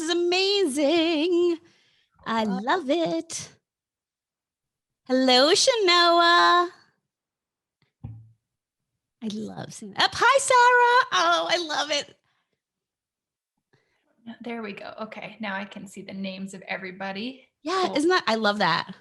is amazing. I love it. Hello, Shanoa. I love seeing that. Hi, Sarah. Oh, I love it. There we go. Okay, now I can see the names of everybody. Yeah, cool. isn't that? I love that.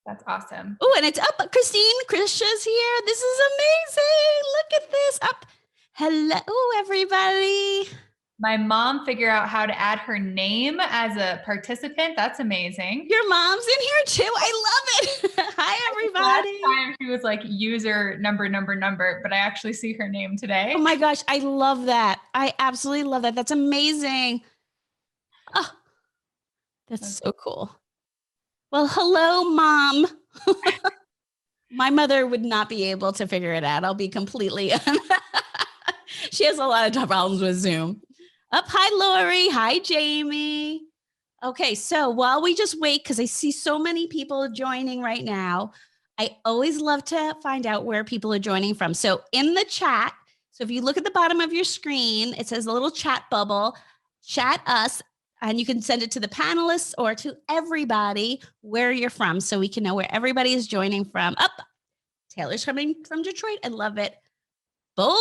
That's awesome. Oh, and it's up. Christine, Krisha's here. This is amazing. Look at this. Up. Hello, everybody. My mom figured out how to add her name as a participant. That's amazing. Your mom's in here too. I love it. Hi, everybody. Last time she was like user number, but I actually see her name today. Oh my gosh, I love that. I absolutely love that. That's amazing. Oh, that's so cool. Well, hello, Mom. My mother would not be able to figure it out. I'll be completely she has a lot of problems with Zoom. Hi, Lori. Hi, Jamie. Okay, so while we just wait, because I see so many people joining right now, I always love to find out where people are joining from. So in the chat, so if you look at the bottom of your screen, it says a little chat bubble, chat us, and you can send it to the panelists or to everybody where you're from so we can know where everybody is joining from. Taylor's coming from Detroit. I love it. Boulder.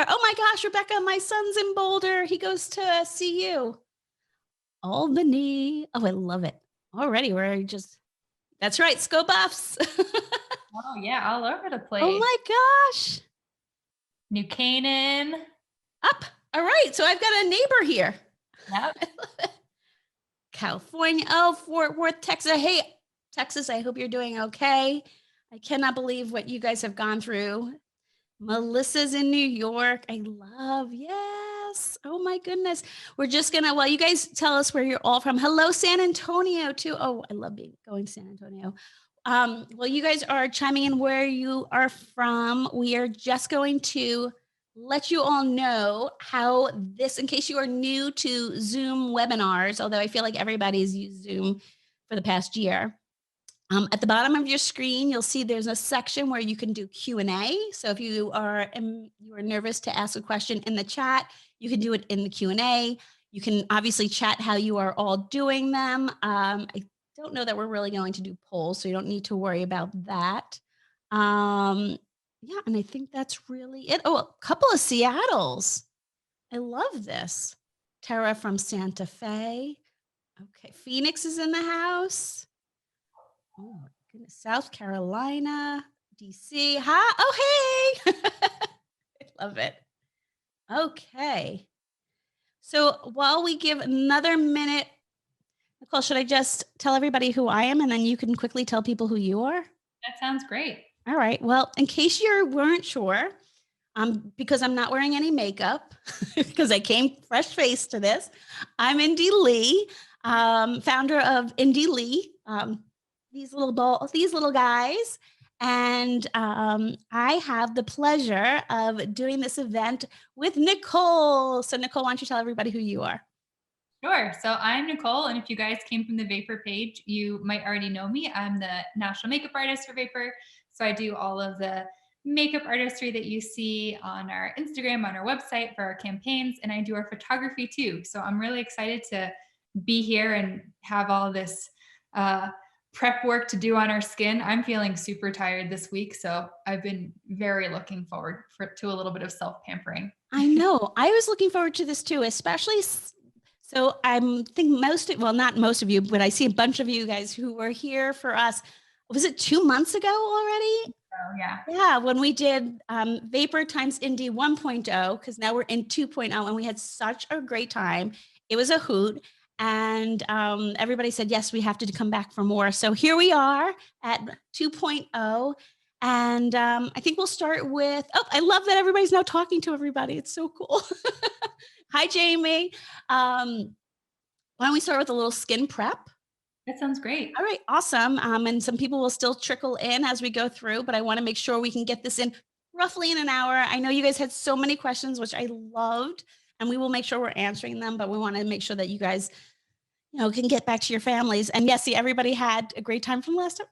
Oh my gosh, Rebecca, my son's in Boulder. He goes to CU. Albany. Oh, I love it. Already, that's right, Sco Buffs. Oh yeah, all over the place. Oh my gosh. New Canaan. All right, so I've got a neighbor here. Yep. California. Oh, Fort Worth, Texas. Hey, Texas, I hope you're doing okay. I cannot believe what you guys have gone through. Melissa's in New York. I love, yes. Oh my goodness. We're just gonna, well, you guys tell us where you're all from. Hello, San Antonio too. Oh, I love going to San Antonio. Well, you guys are chiming in where you are from. We are just going to let you all know how this, in case you are new to Zoom webinars, although I feel like everybody's used Zoom for the past year. At the bottom of your screen, you'll see there's a section where you can do Q&A. So if you are nervous to ask a question in the chat, you can do it in the Q&A. You can obviously chat how you are all doing them. I don't know that we're really going to do polls, so you don't need to worry about that. Yeah, and I think that's really it. Oh, a couple of Seattles. I love this. Tara from Santa Fe. Okay, Phoenix is in the house. Oh my goodness, South Carolina, DC. Hi, oh hey. I love it. Okay. So while we give another minute, Nicole, should I just tell everybody who I am and then you can quickly tell people who you are? That sounds great. All right. Well, in case you weren't sure, because I'm not wearing any makeup, because I came fresh faced to this, I'm Indie Lee, founder of Indie Lee. These little guys. And I have the pleasure of doing this event with Nicole. So Nicole, why don't you tell everybody who you are? Sure. So I'm Nicole. And if you guys came from the Vapour page, you might already know me. I'm the national makeup artist for Vapour. So I do all of the makeup artistry that you see on our Instagram, on our website for our campaigns. And I do our photography too. So I'm really excited to be here and have all this prep work to do on our skin. I'm feeling super tired this week, so I've been very looking forward to a little bit of self-pampering. I know. I was looking forward to this too, especially. So I'm thinking not most of you, but I see a bunch of you guys who were here for us. Was it 2 months ago already? Oh, yeah. Yeah, when we did Vapour times Indie 1.0, because now we're in 2.0, and we had such a great time. It was a hoot. And everybody said, yes, we have to come back for more. So here we are at 2.0. And I think we'll start with, I love that everybody's now talking to everybody. It's so cool. Hi, Jamie. Why don't we start with a little skin prep? That sounds great. All right, awesome. And some people will still trickle in as we go through, but I want to make sure we can get this in roughly in an hour. I know you guys had so many questions, which I loved. And we will make sure we're answering them, but we want to make sure that you guys, can get back to your families. And yes, everybody had a great time from last time.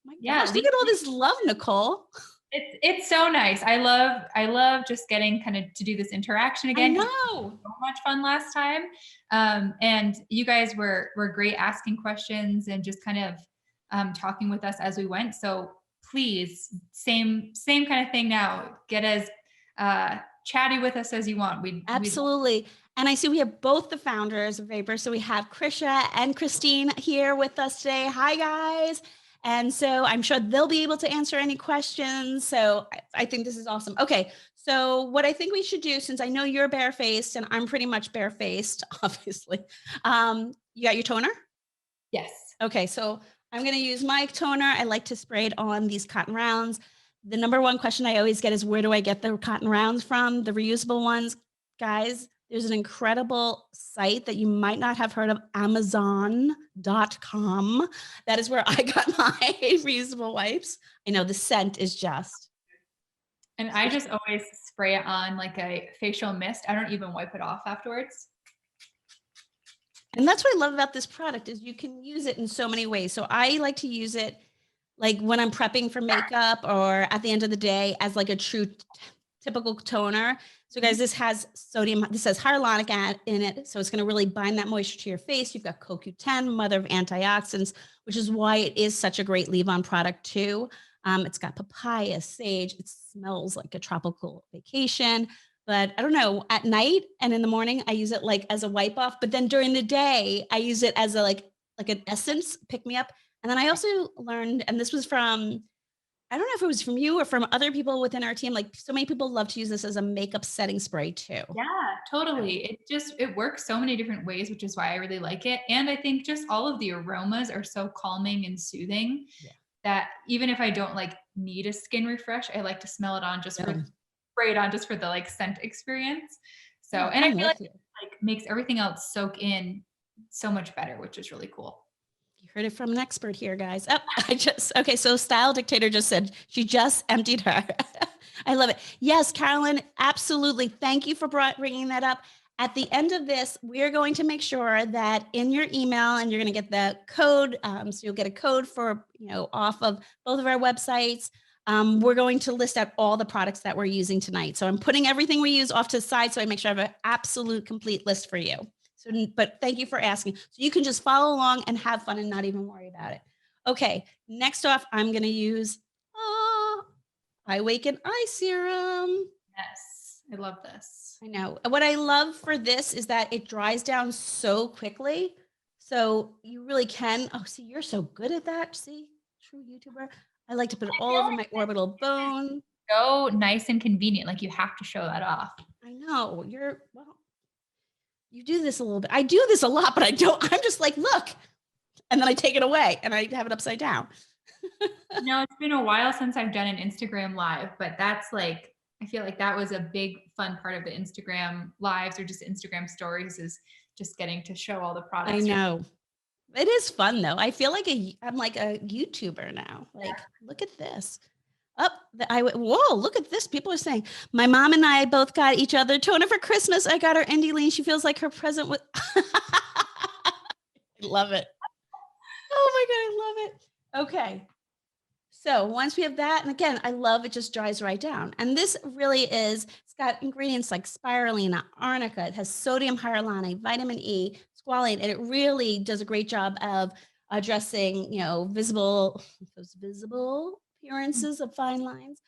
My gosh, look at all this love, Nicole. It's so nice. I love just getting kind of to do this interaction I again. know. So much fun last time. And you guys were great asking questions and just kind of talking with us as we went. So please, same kind of thing now. Get as chatty with us as you want. We Absolutely. And I see we have both the founders of Vapor. So we have Krisha and Christine here with us today. Hi, guys. And so I'm sure they'll be able to answer any questions. So I think this is awesome. Okay. So what I think we should do, since I know you're barefaced and I'm pretty much barefaced, obviously, you got your toner? yes. Okay, so I'm going to use my toner. I like to spray it on these cotton rounds. The number one question I always get is, where do I get the cotton rounds from? The reusable ones. Guys, there's an incredible site that you might not have heard of, Amazon.com. That is where I got my reusable wipes. I know the scent is just. And I just always spray it on like a facial mist. I don't even wipe it off afterwards. And that's what I love about this product is you can use it in so many ways. So I like to use it like when I'm prepping for makeup or at the end of the day as like a true typical toner. So guys, this has sodium, this has hyaluronic in it. So it's going to really bind that moisture to your face. You've got CoQ10, mother of antioxidants, which is why it is such a great leave-on product too. It's got papaya, sage. It smells like a tropical vacation. But I don't know, at night and in the morning, I use it like as a wipe off. But then during the day, I use it as a like an essence, pick me up. And then I also learned, and this was from, I don't know if it was from you or from other people within our team, like so many people love to use this as a makeup setting spray too. Yeah, totally. It works so many different ways, which is why I really like it. And I think just all of the aromas are so calming and soothing that even if I don't like need a skin refresh, I like to smell it on just for Yeah. spray it on just for the like scent experience. So, Yeah, and I I'm feel like with you. it like makes everything else soak in so much better, which is really cool. You heard it from an expert here, guys. Oh, okay. So Style Dictator just said she just emptied her. I love it. Yes, Carolyn, absolutely. Thank you for bringing that up. At the end of this, we are going to make sure that in your email, and you're going to get the code. So you'll get a code for, off of both of our websites. We're going to list out all the products that we're using tonight. So I'm putting everything we use off to the side so I make sure I have an absolute complete list for you. So, but thank you for asking. So you can just follow along and have fun and not even worry about it. Okay, next off, I'm going to use Eye Waken Eye Serum. Yes, I love this. I know. What I love for this is that it dries down so quickly. So you really can. Oh, see, you're so good at that. See, true YouTuber. I like to put it all over my orbital bone. So nice and convenient. Like you have to show that off. I know. You do this a little bit. I do this a lot, but I don't. I'm just like, look. And then I take it away and I have it upside down. No, it's been a while since I've done an Instagram live, but that's like, I feel like that was a big fun part of the Instagram lives or just Instagram stories is just getting to show all the products. I know. It is fun though. I feel like I'm like a YouTuber now. Like, look at this. Whoa, look at this. People are saying, my mom and I both got each other toner for Christmas. I got her Indie Lee. She feels like her present with. I love it. Oh my God, I love it. Okay. So once we have that, and again, I love it just dries right down. And this really is, it's got ingredients like spirulina, arnica, it has sodium hyaluronate, vitamin E, squalane, and it really does a great job of addressing, those visible appearances of fine lines,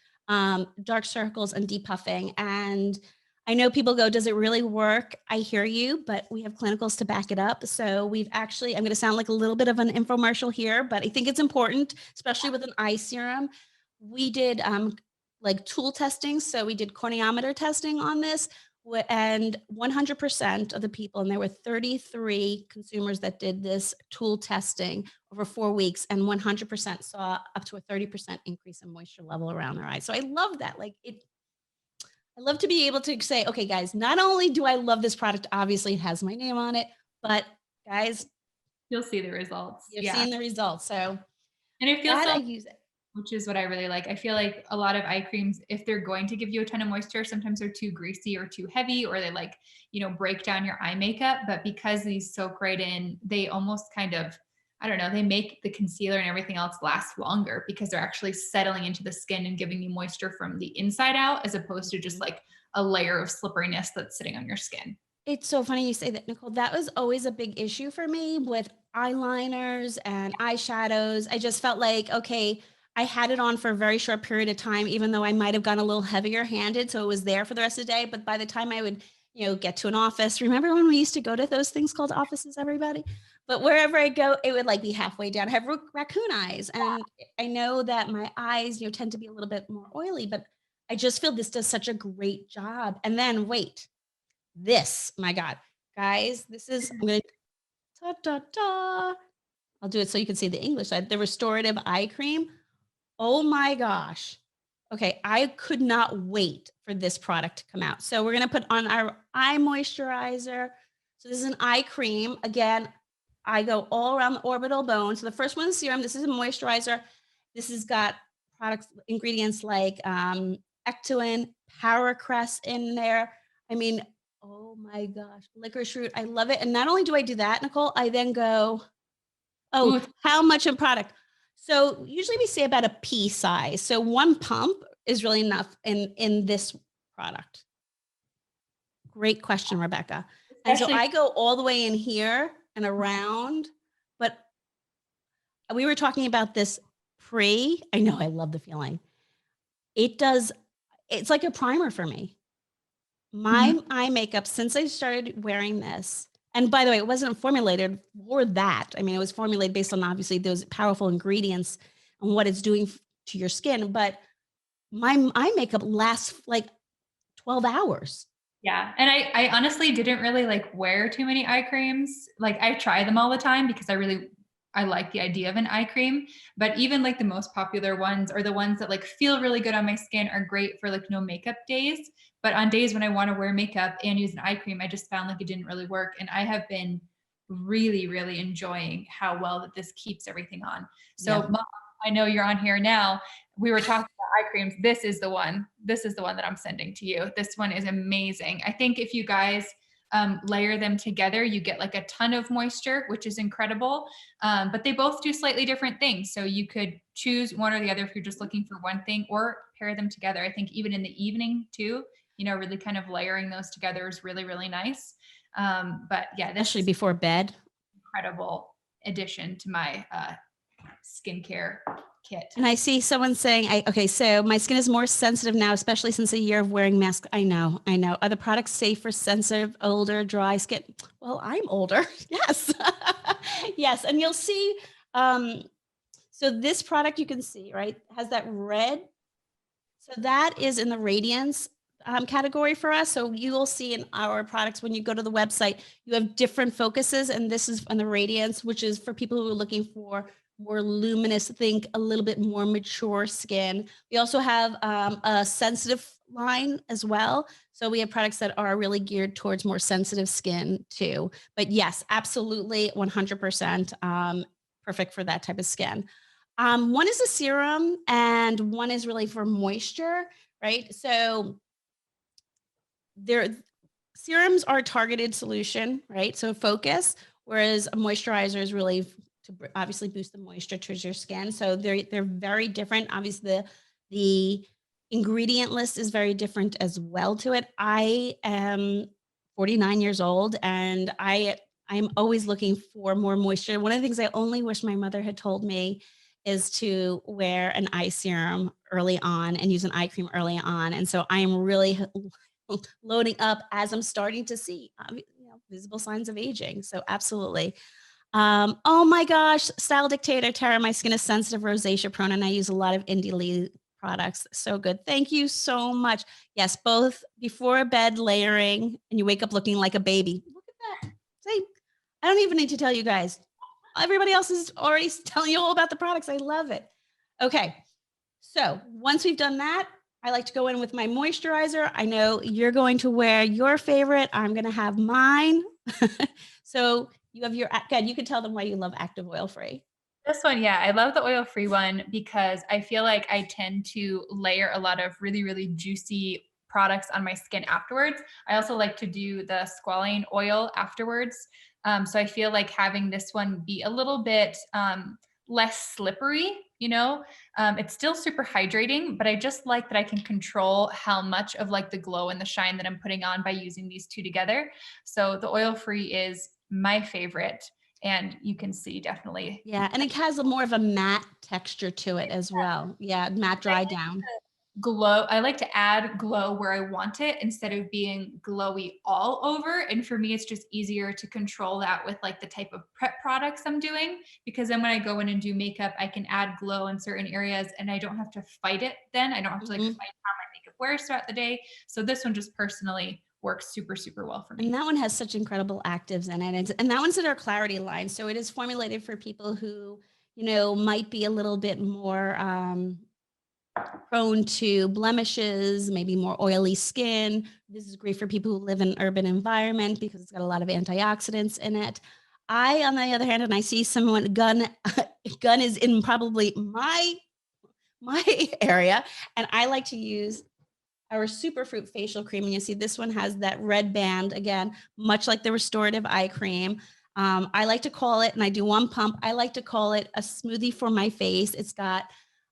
dark circles and depuffing. And I know people go, does it really work? I hear you, but we have clinicals to back it up. So I'm going to sound like a little bit of an infomercial here, but I think it's important, especially with an eye serum. We did like tool testing. So we did corneometer testing on this and 100% of the people, and there were 33 consumers that did this tool testing over 4 weeks, and 100% saw up to a 30% increase in moisture level around their eyes. So I love that. I love to be able to say, okay, guys, not only do I love this product, obviously it has my name on it, but guys, you'll see the results. You've seen the results. So, and it feels I use it, which is what I really like. I feel like a lot of eye creams, if they're going to give you a ton of moisture, sometimes they're too greasy or too heavy, or they break down your eye makeup. But because these soak right in, they almost kind of I don't know, they make the concealer and everything else last longer because they're actually settling into the skin and giving you moisture from the inside out, as opposed to just Mhm. like a layer of slipperiness that's sitting on your skin. It's so funny you say that, Nicole. That was always a big issue for me with eyeliners and eyeshadows. I just felt like, okay, I had it on for a very short period of time, even though I might have gone a little heavier handed. So it was there for the rest of the day. But by the time I would, get to an office, remember when we used to go to those things called offices, everybody? But wherever I go, it would like be halfway down. I have raccoon eyes. And I know that my eyes, tend to be a little bit more oily, but I just feel this does such a great job. And then wait, this, my God, guys, this is, I'm gonna ta ta ta. I'll do it so you can see the English side. The restorative eye cream. Oh my gosh. Okay, I could not wait for this product to come out. So we're gonna put on our eye moisturizer. So this is an eye cream. Again, I go all around the orbital bone. So the first one is serum. This is a moisturizer. This has got products, ingredients like ectoin, power cress in there. I mean, oh my gosh, licorice root. I love it. And not only do I do that, Nicole, I then go, oh, Ooh, how much in product? So usually we say about a pea size. So one pump is really enough in this product. Great question, Rebecca. And so especially I go all the way in here and around, but we were talking about this pre. I know I love the feeling. It does, it's like a primer for me. Mhm. My eye makeup, since I started wearing this, and by the way, it wasn't formulated for that. I mean, it was formulated based on obviously those powerful ingredients and what it's doing to your skin. But my eye makeup lasts like 12 hours. Yeah, and I honestly didn't really like wear too many eye creams. Like I try them all the time because I like the idea of an eye cream, but even like the most popular ones or the ones that like feel really good on my skin are great for like no makeup days. But on days when I want to wear makeup and use an eye cream, I just found like it didn't really work. And I have been really, really enjoying how well that this keeps everything on. So, Yeah. Mom, I know you're on here now. We were talking eye creams. This is the one. This is the one that I'm sending to you. This one is amazing. I think if you guys layer them together, you get like a ton of moisture, which is incredible. But they both do slightly different things. So you could choose one or the other if you're just looking for one thing, or pair them together. I think even in the evening too, really kind of layering those together is really, really nice. But yeah, this Especially is before bed. an incredible addition to my skincare kit. And I see someone saying, okay, so my skin is more sensitive now, especially since a year of wearing masks. I know, I know. Are the products safe for sensitive, older, dry skin? Well, I'm older. Yes. Yes. And you'll see, um, so this product you can see, right, has that red. So that is in the radiance category for us. So you will see in our products when you go to the website, you have different focuses, and this is on the radiance, which is for people who are looking for more luminous, think a little bit more mature skin. We also have a sensitive line as well. So we have products that are really geared towards more sensitive skin too. But yes, absolutely, 100% perfect for that type of skin. One is a serum and one is really for moisture, right? So there serums are a targeted solution, right? So focus, whereas a moisturizer is really to obviously boost the moisture towards your skin. So they're very different. Obviously, the ingredient list is very different as well to it. I am 49 years old and I'm always looking for more moisture. One of the things I only wish my mother had told me is to wear an eye serum early on and use an eye cream early on. And so I am really loading up as I'm starting to see visible signs of aging. So absolutely. Oh my gosh, Style Dictator, Tara, my skin is sensitive, rosacea prone, and I use a lot of Indie Lee products. So good. Thank you so much. Yes, both before bed layering, and you wake up looking like a baby. Look at that. See, I don't even need to tell you guys. Everybody else is already telling you all about the products. I love it. Okay. So once we've done that, I like to go in with my moisturizer. I know you're going to wear your favorite. I'm going to have mine. So you have your, good, you can tell them why you love active oil free. This one, yeah, I love the oil-free one because I feel like I tend to layer a lot of really, really juicy products on my skin afterwards. I also like to do the squalane oil afterwards. So I feel like having this one be a little bit less slippery, it's still super hydrating, but I just like that I can control how much of like the glow and the shine that I'm putting on by using these two together. So the oil-free is my favorite, and you can see definitely. Yeah. And it has a more of a matte texture to it as well. Yeah. Matte dry down. Glow. I like to add glow where I want it instead of being glowy all over. And for me, it's just easier to control that with like the type of prep products I'm doing, because then when I go in and do makeup, I can add glow in certain areas and I don't have to fight it then. I don't have to like fight how my makeup wears throughout the day. So this one just personally works super, super well for me. And that one has such incredible actives in it. And that one's in our Clarity line. So it is formulated for people who, might be a little bit more prone to blemishes, maybe more oily skin. This is great for people who live in an urban environment because it's got a lot of antioxidants in it. I, on the other hand, and I see someone gun is in probably my area, and I like to use our Superfruit facial cream. And you see this one has that red band, again, much like the restorative eye cream. I like to call it, and I do one pump, I like to call it a smoothie for my face. It's got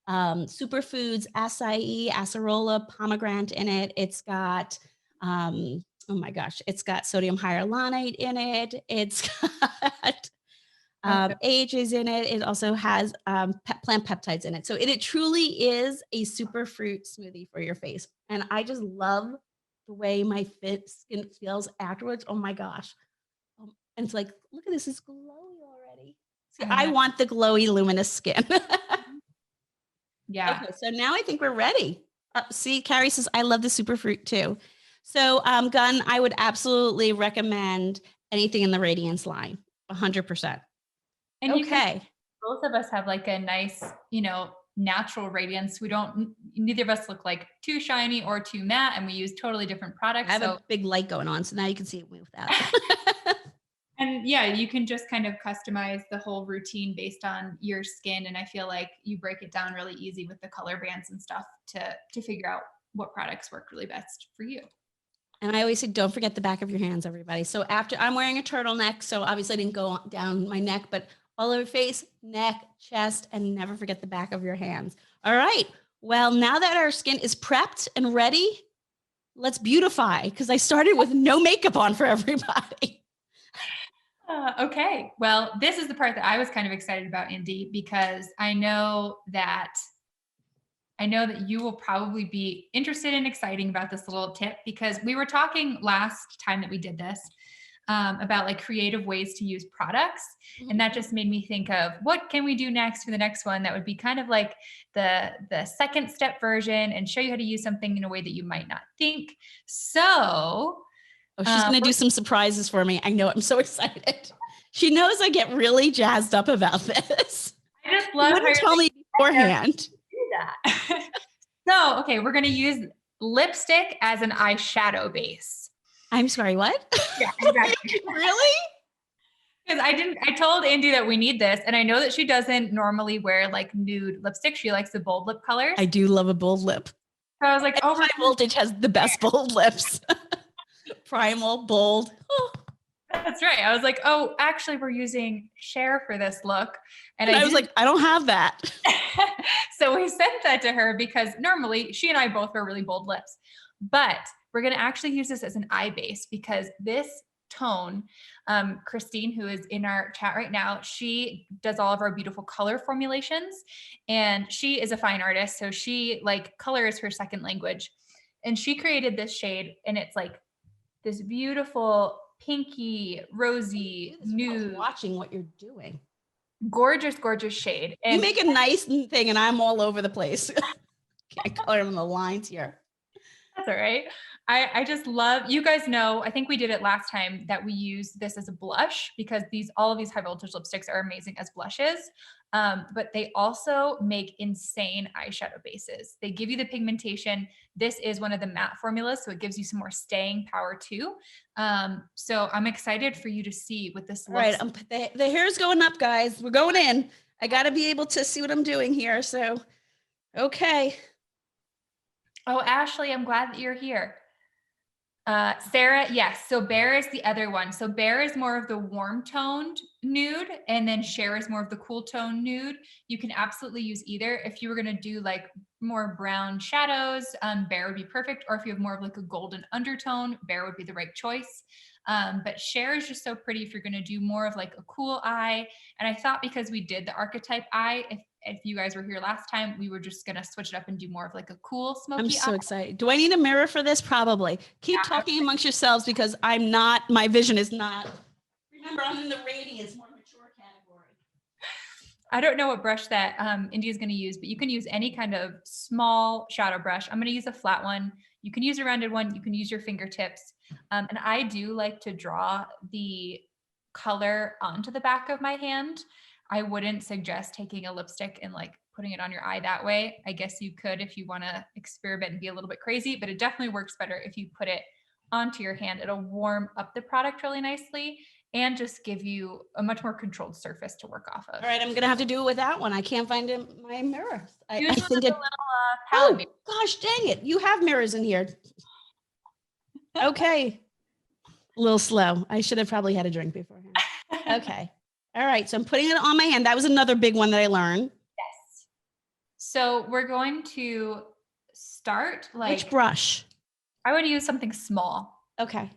superfoods, acai, acerola, pomegranate in it. It's got, oh my gosh, it's got sodium hyaluronate in it. It's got AHAs in it. It also has plant peptides in it. So it truly is a superfruit smoothie for your face. And I just love the way my skin feels afterwards. Oh my gosh. And it's like, look at this, it's glowy already. See, I want the glowy, luminous skin. Yeah. Okay, so now I think we're ready. See, Carrie says, I love the superfruit too. So Gun, I would absolutely recommend anything in the Radiance line, 100%. And okay. Both of us have like a nice, natural radiance. Neither of us look like too shiny or too matte, and we use totally different products. I have a big light going on, so now you can see it with that. And yeah, you can just kind of customize the whole routine based on your skin. And I feel like you break it down really easy with the color bands and stuff to figure out what products work really best for you. And I always say, don't forget the back of your hands, everybody. So after, I'm wearing a turtleneck, so obviously I didn't go down my neck, but all over face, neck, chest, and never forget the back of your hands. All right. Well, now that our skin is prepped and ready, let's beautify, because I started with no makeup on for everybody. Okay. Well, this is the part that I was kind of excited about, Indie, because I know that you will probably be interested and exciting about this little tip, because we were talking last time that we did this about like creative ways to use products. And that just made me think of what can we do next for the next one that would be kind of like the second step version and show you how to use something in a way that you might not think. So she's going to do some surprises for me. I know. I'm so excited. She knows I get really jazzed up about this. I just love how you tell me beforehand. Do that. So, okay, we're going to use lipstick as an eyeshadow base. I'm sorry, what? Yeah, exactly. Really? Because I told Indie that we need this, and I know that she doesn't normally wear like nude lipstick. She likes the bold lip colors. I do love a bold lip. So I was like, High Voltage has the best bold lips. Primal, bold. Oh. That's right. I was like, oh, actually, we're using Cher for this look. And I was like, I don't have that. So we sent that to her because normally she and I both wear really bold lips. But we're going to actually use this as an eye base, because this tone, Christine, who is in our chat right now, she does all of our beautiful color formulations, and she is a fine artist. So she color is her second language. And she created this shade, and it's like this beautiful pinky, rosy, nude. Watching what you're doing. Gorgeous, gorgeous shade. And you make a nice thing, and I'm all over the place. Can't color in the lines here. That's all right. I just love, you guys know, I think we did it last time, that we use this as a blush, because all of these high voltage lipsticks are amazing as blushes. But they also make insane eyeshadow bases. They give you the pigmentation. This is one of the matte formulas, so it gives you some more staying power too. So I'm excited for you to see what this looks like. All right, the hair's going up, guys. We're going in. I got to be able to see what I'm doing here. So, okay. Oh, Ashley, I'm glad that you're here. Sarah, yes. So Bear is the other one. So Bear is more of the warm toned nude, and then Share is more of the cool tone nude. You can absolutely use either. If you were going to do like more brown shadows, Bear would be perfect. Or if you have more of like a golden undertone, Bear would be the right choice. But Share is just so pretty if you're going to do more of like a cool eye. And I thought because we did the archetype eye, if you guys were here last time, we were just going to switch it up and do more of like a cool I'm smoky eye. so excited. Do I need a mirror for this? Probably. Keep talking amongst yourselves because I'm not, my vision is not. Remember, I'm in the radiance, more mature category. I don't know what brush that India is going to use, but you can use any kind of small shadow brush. I'm going to use a flat one. You can use a rounded one. You can use your fingertips. And I do like to draw the color onto the back of my hand. I wouldn't suggest taking a lipstick and like putting it on your eye that way. I guess you could if you want to experiment and be a little bit crazy, but it definitely works better if you put it onto your hand. It'll warm up the product really nicely and just give you a much more controlled surface to work off of. All right, I'm going to have to do it with that one. I can't find my mirror. I Use one think of the it. little palette mirrors. Gosh, dang it. You have mirrors in here. Okay. A little slow. I should have probably had a drink beforehand. Okay. All right. So I'm putting it on my hand. That was another big one that I learned. Yes. So we're going to start like. Which brush? I would use something small. Okay.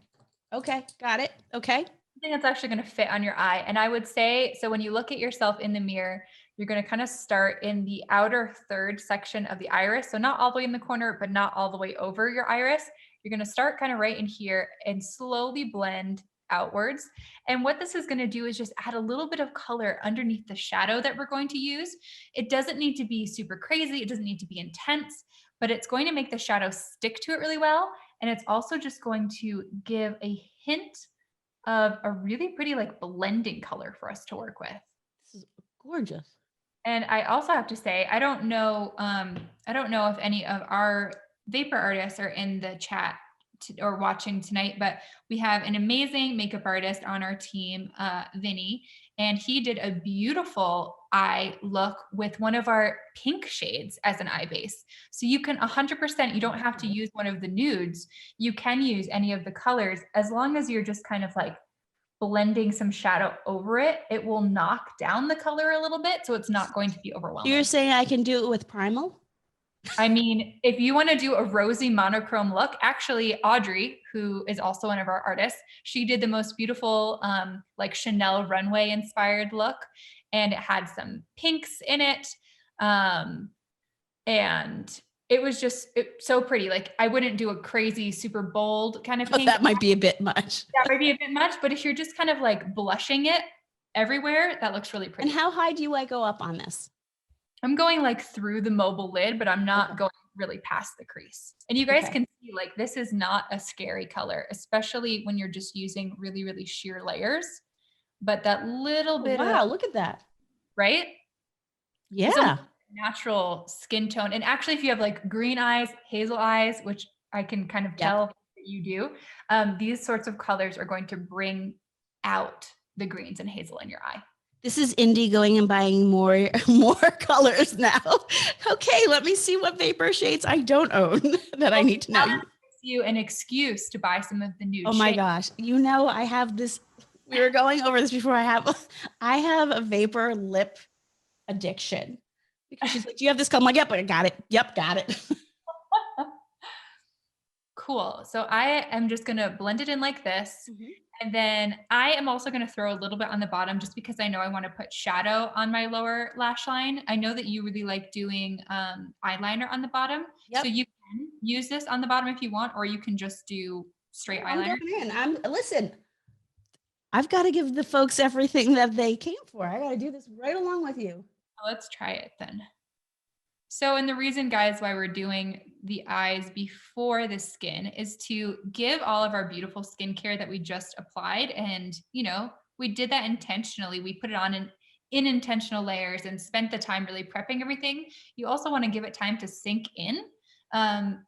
Okay. Got it. Okay. Something that's actually going to fit on your eye. And I would say, so when you look at yourself in the mirror, you're going to kind of start in the outer third section of the iris. So not all the way in the corner, but not all the way over your iris. You're going to start kind of right in here and slowly blend outwards. And what this is going to do is just add a little bit of color underneath the shadow that we're going to use. It doesn't need to be super crazy. It doesn't need to be intense, but it's going to make the shadow stick to it really well. And it's also just going to give a hint of a really pretty like blending color for us to work with. This is gorgeous. And I also have to say, I don't know if any of our Vapour artists are in the chat or watching tonight, but we have an amazing makeup artist on our team, Vinny, and he did a beautiful eye look with one of our pink shades as an eye base. So you can 100%, you don't have to use one of the nudes. You can use any of the colors as long as you're just kind of like blending some shadow over it. It will knock down the color a little bit, so it's not going to be overwhelming. You're saying I can do it with primal? I mean, if you want to do a rosy monochrome look, actually Audrey, who is also one of our artists, she did the most beautiful like Chanel runway inspired look, and it had some pinks in it. And it was just so pretty. Like I wouldn't do a crazy, super bold kind of pink. That might be a bit much. That might be a bit much, but if you're just kind of like blushing it everywhere, that looks really pretty. And how high do I go up on this? I'm going like through the mobile lid, but I'm not going really past the crease. And you guys can see like this is not a scary color, especially when you're just using really, really sheer layers. But that little bit wow, look at that. Right? Yeah. Natural skin tone. And actually, if you have like green eyes, hazel eyes, which I can kind of tell that you do, these sorts of colors are going to bring out the greens and hazel in your eye. This is Indie going and buying more colors now. Okay, let me see what Vapour shades I don't own that I need to know. Gives you an excuse to buy some of the nude Oh my gosh. You know, I have this, we were going over this before. I have a Vapour lip addiction because she's like, do you have this color? I'm like, yep, I got it. Yep, got it. Cool. So I am just going to blend it in like this. And then I am also going to throw a little bit on the bottom just because I know I want to put shadow on my lower lash line. I know that you really like doing eyeliner on the bottom. So you can use this on the bottom if you want, or you can just do straight eyeliner. Listen, I've got to give the folks everything that they came for. I got to do this right along with you. Let's try it then. So, and the reason, guys, why we're doing the eyes before the skin is to give all of our beautiful skincare that we just applied. And, you know, we did that intentionally. We put it on in intentional layers and spent the time really prepping everything. You also want to give it time to sink in.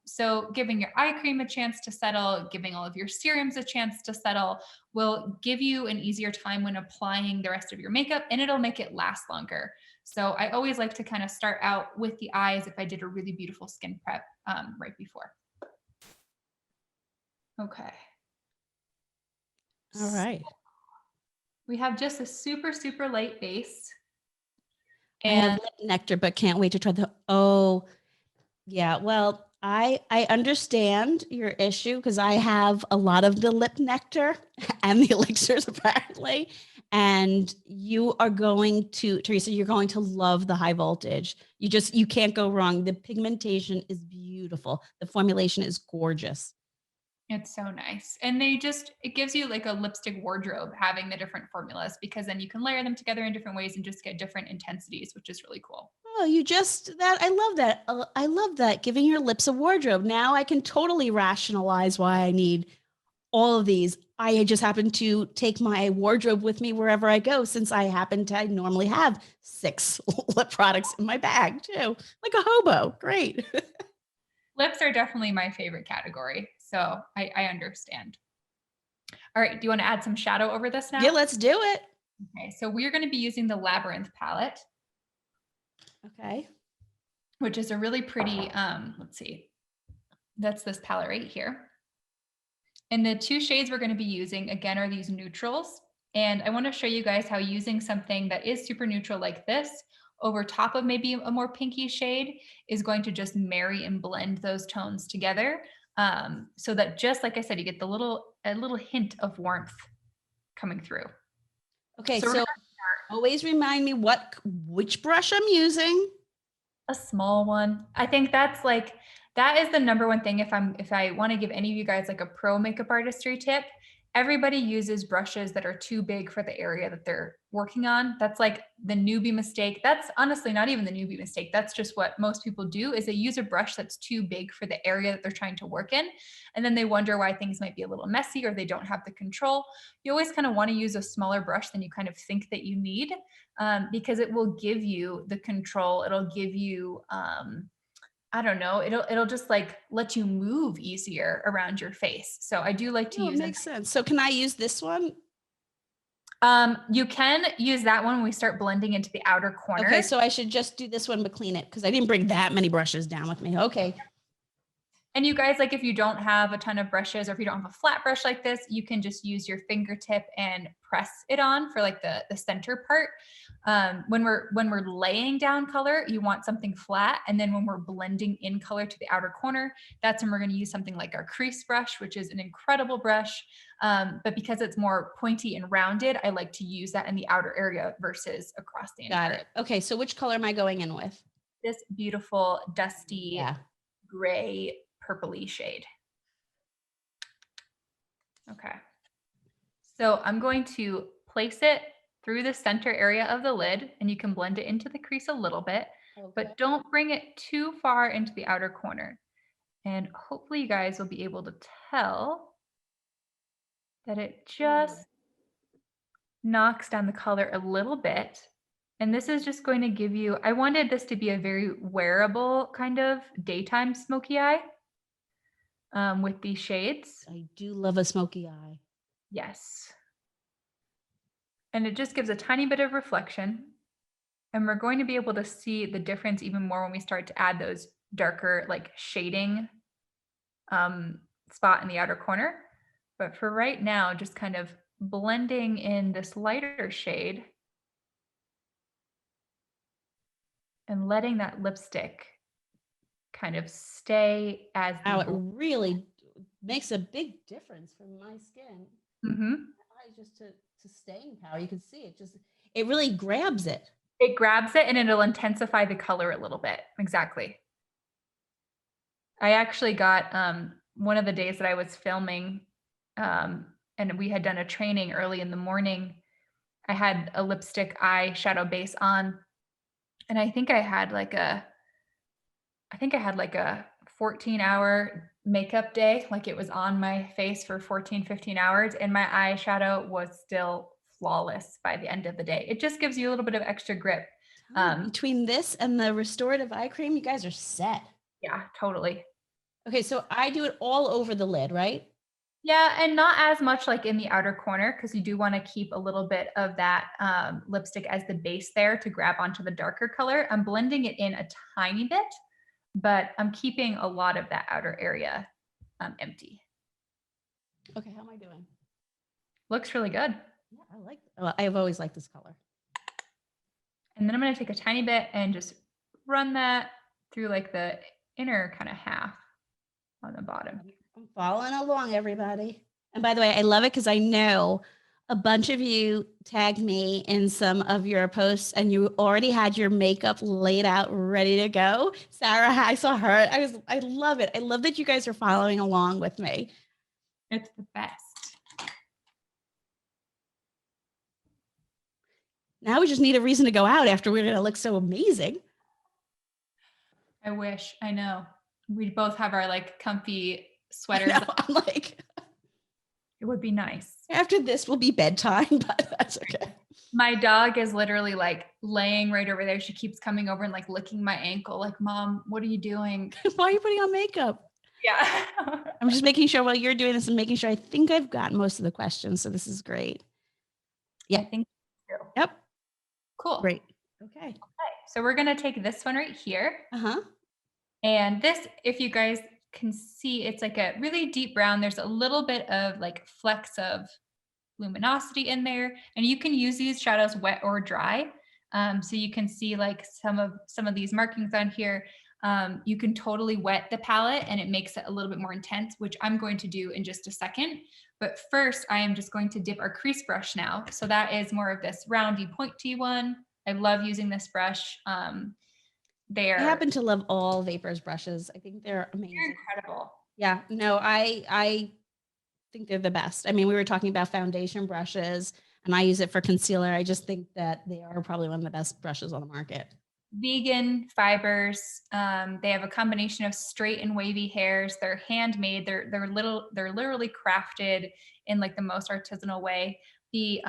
So giving your eye cream a chance to settle, giving all of your serums a chance to settle will give you an easier time when applying the rest of your makeup, and it'll make it last longer. So I always like to kind of start out with the eyes if I did a really beautiful skin prep right before. Okay. All right. We have just a super, super light base. I have And lip nectar, but can't wait to try oh, yeah. Well, I understand your issue because I have a lot of the lip nectar and the elixirs apparently. And you are going to, Teresa, you're going to love the high voltage. You can't go wrong. The pigmentation is beautiful. The formulation is gorgeous. it's so nice. And it gives you like a lipstick wardrobe having the different formulas because then you can layer them together in different ways and just get different intensities, which is really cool. Oh, I love that. I love that. Giving your lips a wardrobe. Now I can totally rationalize why I need all of these. I just happen to take my wardrobe with me wherever I go since I normally have 6 lip products in my bag too, like a hobo. Great. Lips are definitely my favorite category. So I understand. All right. Do you want to add some shadow over this now? Yeah, let's do it. Okay. So we're going to be using the Labyrinth palette, Okay. which is a really pretty, let's see, that's this palette right here. And the 2 shades we're going to be using again are these neutrals. And I want to show you guys how using something that is super neutral like this over top of maybe a more pinky shade is going to just marry and blend those tones together. So that just like I said, you get a little hint of warmth coming through. Okay. So So always remind me which brush I'm using. a small one. I think that is the number one thing if I want to give any of you guys like a pro makeup artistry tip. Everybody uses brushes that are too big for the area that they're working on. That's like the newbie mistake. That's honestly not even the newbie mistake. That's just what most people do is they use a brush that's too big for the area that they're trying to work in. And then they wonder why things might be a little messy or they don't have the control. You always kind of want to use a smaller brush than you kind of think that you need because it will give you the control. It'll give you, I don't know, it'll just like let you move easier around your face. So I do like to Oh, it use it. makes sense. So can I use this one? You can use that one when we start blending into the outer corner. Okay, so I should just do this one but clean it because I didn't bring that many brushes down with me. Okay. And you guys, like if you don't have a ton of brushes or if you don't have a flat brush like this, you can just use your fingertip and press it on for like the center part. When we're laying down color, you want something flat. And then when we're blending in color to the outer corner, that's when we're going to use something like our crease brush, which is an incredible brush. But because it's more pointy and rounded, I like to use that in the outer area versus across the entire. Got it. Okay, so which color am I going in with? This beautiful dusty gray purpley shade. Okay. So I'm going to place it through the center area of the lid and you can blend it into the crease a little bit, but don't bring it too far into the outer corner. And hopefully you guys will be able to tell that it just knocks down the color a little bit. And this is just going to give you, I wanted this to be a very wearable kind of daytime smoky eye. With these shades. I do love a smoky eye. Yes. And it just gives a tiny bit of reflection. And we're going to be able to see the difference even more when we start to add those darker like shading spot in the outer corner. But for right now, just kind of blending in this lighter shade and letting that lipstick kind of stay as Wow, it really makes a big difference for my skin. Just to staying power. You can see it really grabs it. It grabs it and it'll intensify the color a little bit. Exactly. I actually got one of the days that I was filming and we had done a training early in the morning. I had a lipstick eyeshadow base on and I think I had like a 14-hour makeup day. Like it was on my face for 14, 15 hours and my eyeshadow was still flawless by the end of the day. It just gives you a little bit of extra grip. Between this and the restorative eye cream, you guys are set. Yeah, totally. Okay, so I do it all over the lid, right? Yeah, and not as much like in the outer corner because you do want to keep a little bit of that lipstick as the base there to grab onto the darker color. I'm blending it in a tiny bit, but I'm keeping a lot of that outer area empty. Okay, how am I doing? Looks really good. Yeah, I like. Well, I've always liked this color. And then I'm going to take a tiny bit and just run that through like the inner kind of half on the bottom. I'm following along, everybody. And by the way, I love it because I know a bunch of you tagged me in some of your posts and you already had your makeup laid out ready to go. Sarah, I saw her. I love it. I love that you guys are following along with me. It's the best. Now we just need a reason to go out after we're going to look so amazing. I wish. I know. We both have our like comfy sweaters. I'm like, it would be nice. After this will be bedtime, but that's okay. My dog is literally like laying right over there. She keeps coming over and like licking my ankle. Like, Mom, what are you doing? Why are you putting on makeup? Yeah. I'm just making sure while you're doing this and making sure I think I've got most of the questions. So this is great. Yeah. I think so. Yep. Cool. Great. Okay. So we're going to take this one right here. Uh-huh. And this, if you guys can see, it's like a really deep brown. There's a little bit of like flecks of luminosity in there. And you can use these shadows wet or dry. So you can see like some of these markings on here. You can totally wet the palette and it makes it a little bit more intense, which I'm going to do in just a second. But first, I am just going to dip our crease brush now. So that is more of this roundy, pointy one. I love using this brush. I happen to love all Vapour's brushes. I think they're amazing. They're incredible. Yeah, no, I think they're the best. I mean, we were talking about foundation brushes and I use it for concealer. I just think that they are probably one of the best brushes on the market. Vegan fibers. They have a combination of straight and wavy hairs. They're handmade. They're literally crafted in like the most artisanal way. The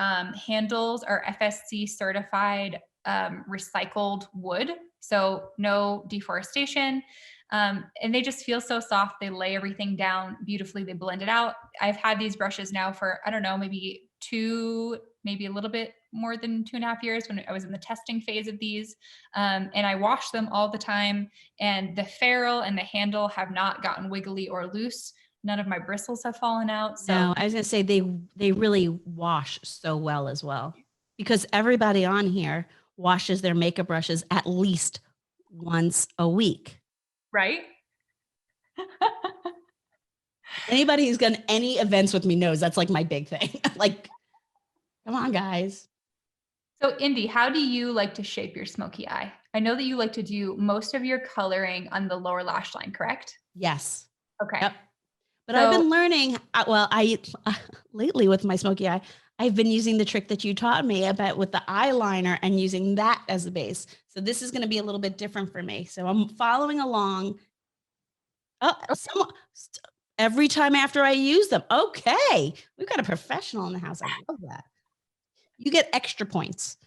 handles are FSC certified recycled wood, so no deforestation. And they just feel so soft. They lay everything down beautifully. They blend it out. I've had these brushes now for, I don't know, maybe a little bit more than 2.5 years when I was in the testing phase of these. And I wash them all the time. And the ferrule and the handle have not gotten wiggly or loose. None of my bristles have fallen out. So no, I was gonna say they really wash so well as well, because everybody on here washes their makeup brushes at least once a week. Right? Anybody who's done any events with me knows that's like my big thing. Like, come on, guys. So Indie, how do you like to shape your smoky eye? I know that you like to do most of your coloring on the lower lash line, correct? Yes. Okay. Yep. But I've been learning, lately with my smoky eye, I've been using the trick that you taught me about with the eyeliner and using that as a base. So this is going to be a little bit different for me. So I'm following along. Every time after I use them. Okay. We've got a professional in the house. I love that. You get extra points.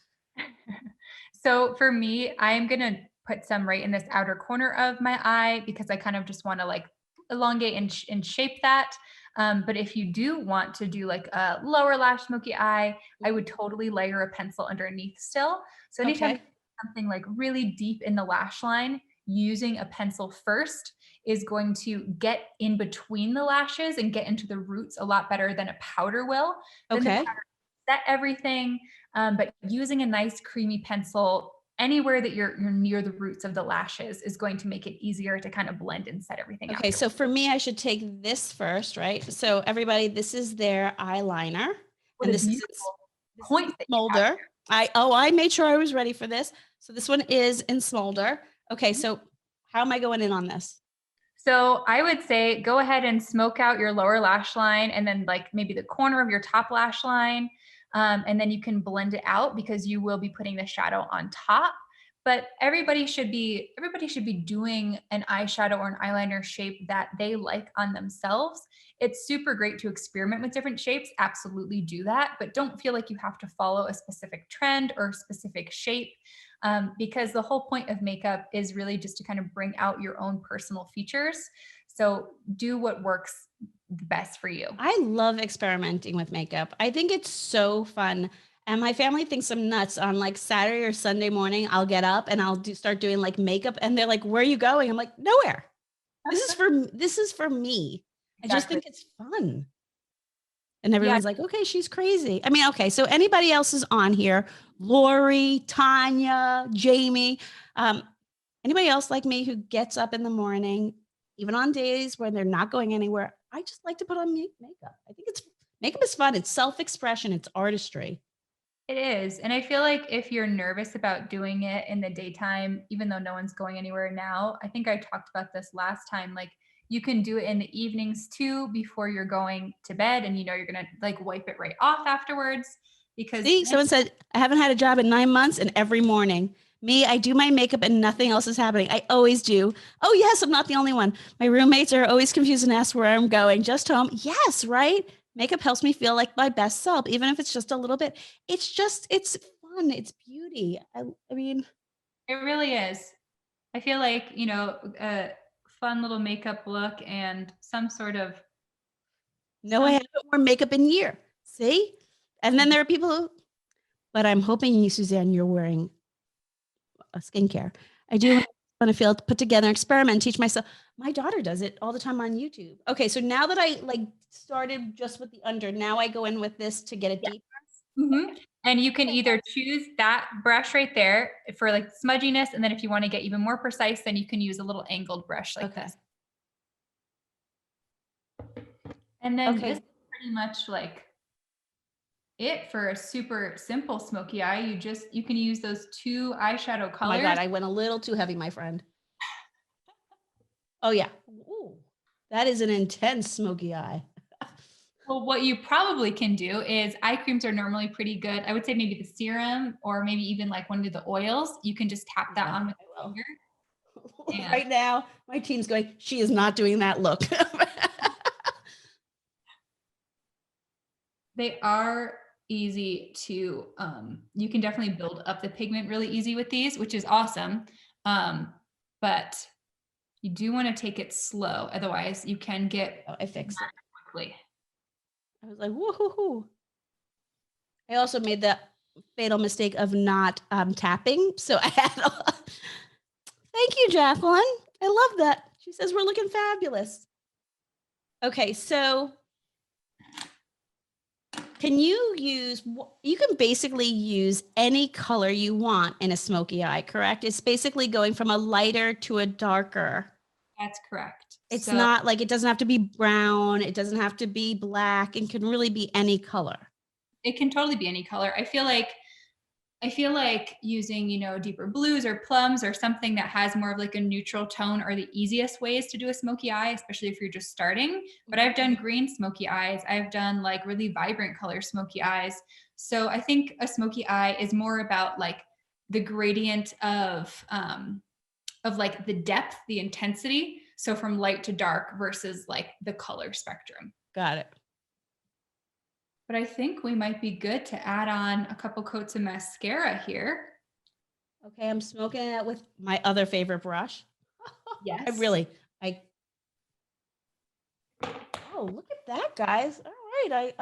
So for me, I'm going to put some right in this outer corner of my eye because I kind of just want to like elongate and shape that. But if you do want to do like a lower lash smoky eye, I would totally layer a pencil underneath still. So anytime something like really deep in the lash line, using a pencil first is going to get in between the lashes and get into the roots a lot better than a powder will. Okay. Set everything, but using a nice creamy pencil anywhere that you're near the roots of the lashes is going to make it easier to kind of blend and set everything out. Okay, so for me, I should take this first, right? So everybody, this is their eyeliner. And this is point Smolder. I made sure I was ready for this. So this one is in Smolder. Okay, so how am I going in on this? So I would say go ahead and smoke out your lower lash line and then like maybe the corner of your top lash line. And then you can blend it out because you will be putting the shadow on top. But everybody should be doing an eyeshadow or an eyeliner shape that they like on themselves. It's super great to experiment with different shapes. Absolutely do that, but don't feel like you have to follow a specific trend or specific shape. Because the whole point of makeup is really just to kind of bring out your own personal features. So do what works the best for you. I love experimenting with makeup. I think it's so fun. And my family thinks I'm nuts. On like Saturday or Sunday morning, I'll get up and I'll start doing like makeup, and they're like, "Where are you going?" I'm like, "Nowhere. This is for me." I just Exactly. think it's fun. And Yeah. everyone's like, "Okay, she's crazy." I mean, okay, so anybody else is on here, Lori, Tanya, Jamie, um, anybody else like me who gets up in the morning, even on days when they're not going anywhere, I just like to put on makeup. I think it's makeup is fun. It's self-expression, it's artistry. It is. And I feel like if you're nervous about doing it in the daytime, even though no one's going anywhere now, I think I talked about this last time. Like you can do it in the evenings too before you're going to bed and you know you're gonna like wipe it right off afterwards because See, someone said, "I haven't had a job in 9 months and every morning." Me, I do my makeup and nothing else is happening. I always do. Oh, yes, I'm not the only one. My roommates are always confused and ask where I'm going. Just home. Yes, right? Makeup helps me feel like my best self, even if it's just a little bit. It's fun. It's beauty. I mean, it really is. I feel like, you know, a fun little makeup look and some sort of no, I some haven't worn makeup in a year. See? And then there are people who, but I'm hoping, Suzanne, you're wearing a skincare. I do want to feel put together, experiment, teach myself. My daughter does it all the time on YouTube. Okay, so now that I like started just with the under, now I go in with this to get it yeah. deeper. Mhm. And you can either choose that brush right there for like smudginess, and then if you want to get even more precise, then you can use a little angled brush like Okay. this. And then this Okay. is pretty much like it for a super simple smoky eye. You can use those two eyeshadow Oh my colors. God, I went a little too heavy, my friend. Oh yeah. Ooh, that is an intense smoky eye. Well, what you probably can do is eye creams are normally pretty good. I would say maybe the serum or maybe even like one of the oils. You can just tap that Yeah, on with I your will. finger. And Right now, my team's going, she is not doing that look. they are easy to, you can definitely build up the pigment really easy with these, which is awesome. But you do want to take it slow. Otherwise, you can get Oh, I fixed it. quickly. I was like, woohoo. I also made the fatal mistake of not tapping. So I had thank you, Jacqueline. I love that. She says we're looking fabulous. Okay, so you can basically use any color you want in a smoky eye, correct? It's basically going from a lighter to a darker. That's correct. It's So not like it doesn't have to be brown, it doesn't have to be black, it can really be any color. it can totally be any color. I feel like using, you know, deeper blues or plums or something that has more of like a neutral tone are the easiest ways to do a smoky eye, especially if you're just starting. But I've done green smoky eyes. I've done like really vibrant color smoky eyes. So I think a smoky eye is more about like the gradient of like the depth, the intensity. So from light to dark versus like the color spectrum. Got it. But I think we might be good to add on a couple coats of mascara here. Okay, I'm smoking it with my other favorite brush. I Yes. really, I oh, look at that, guys. All right,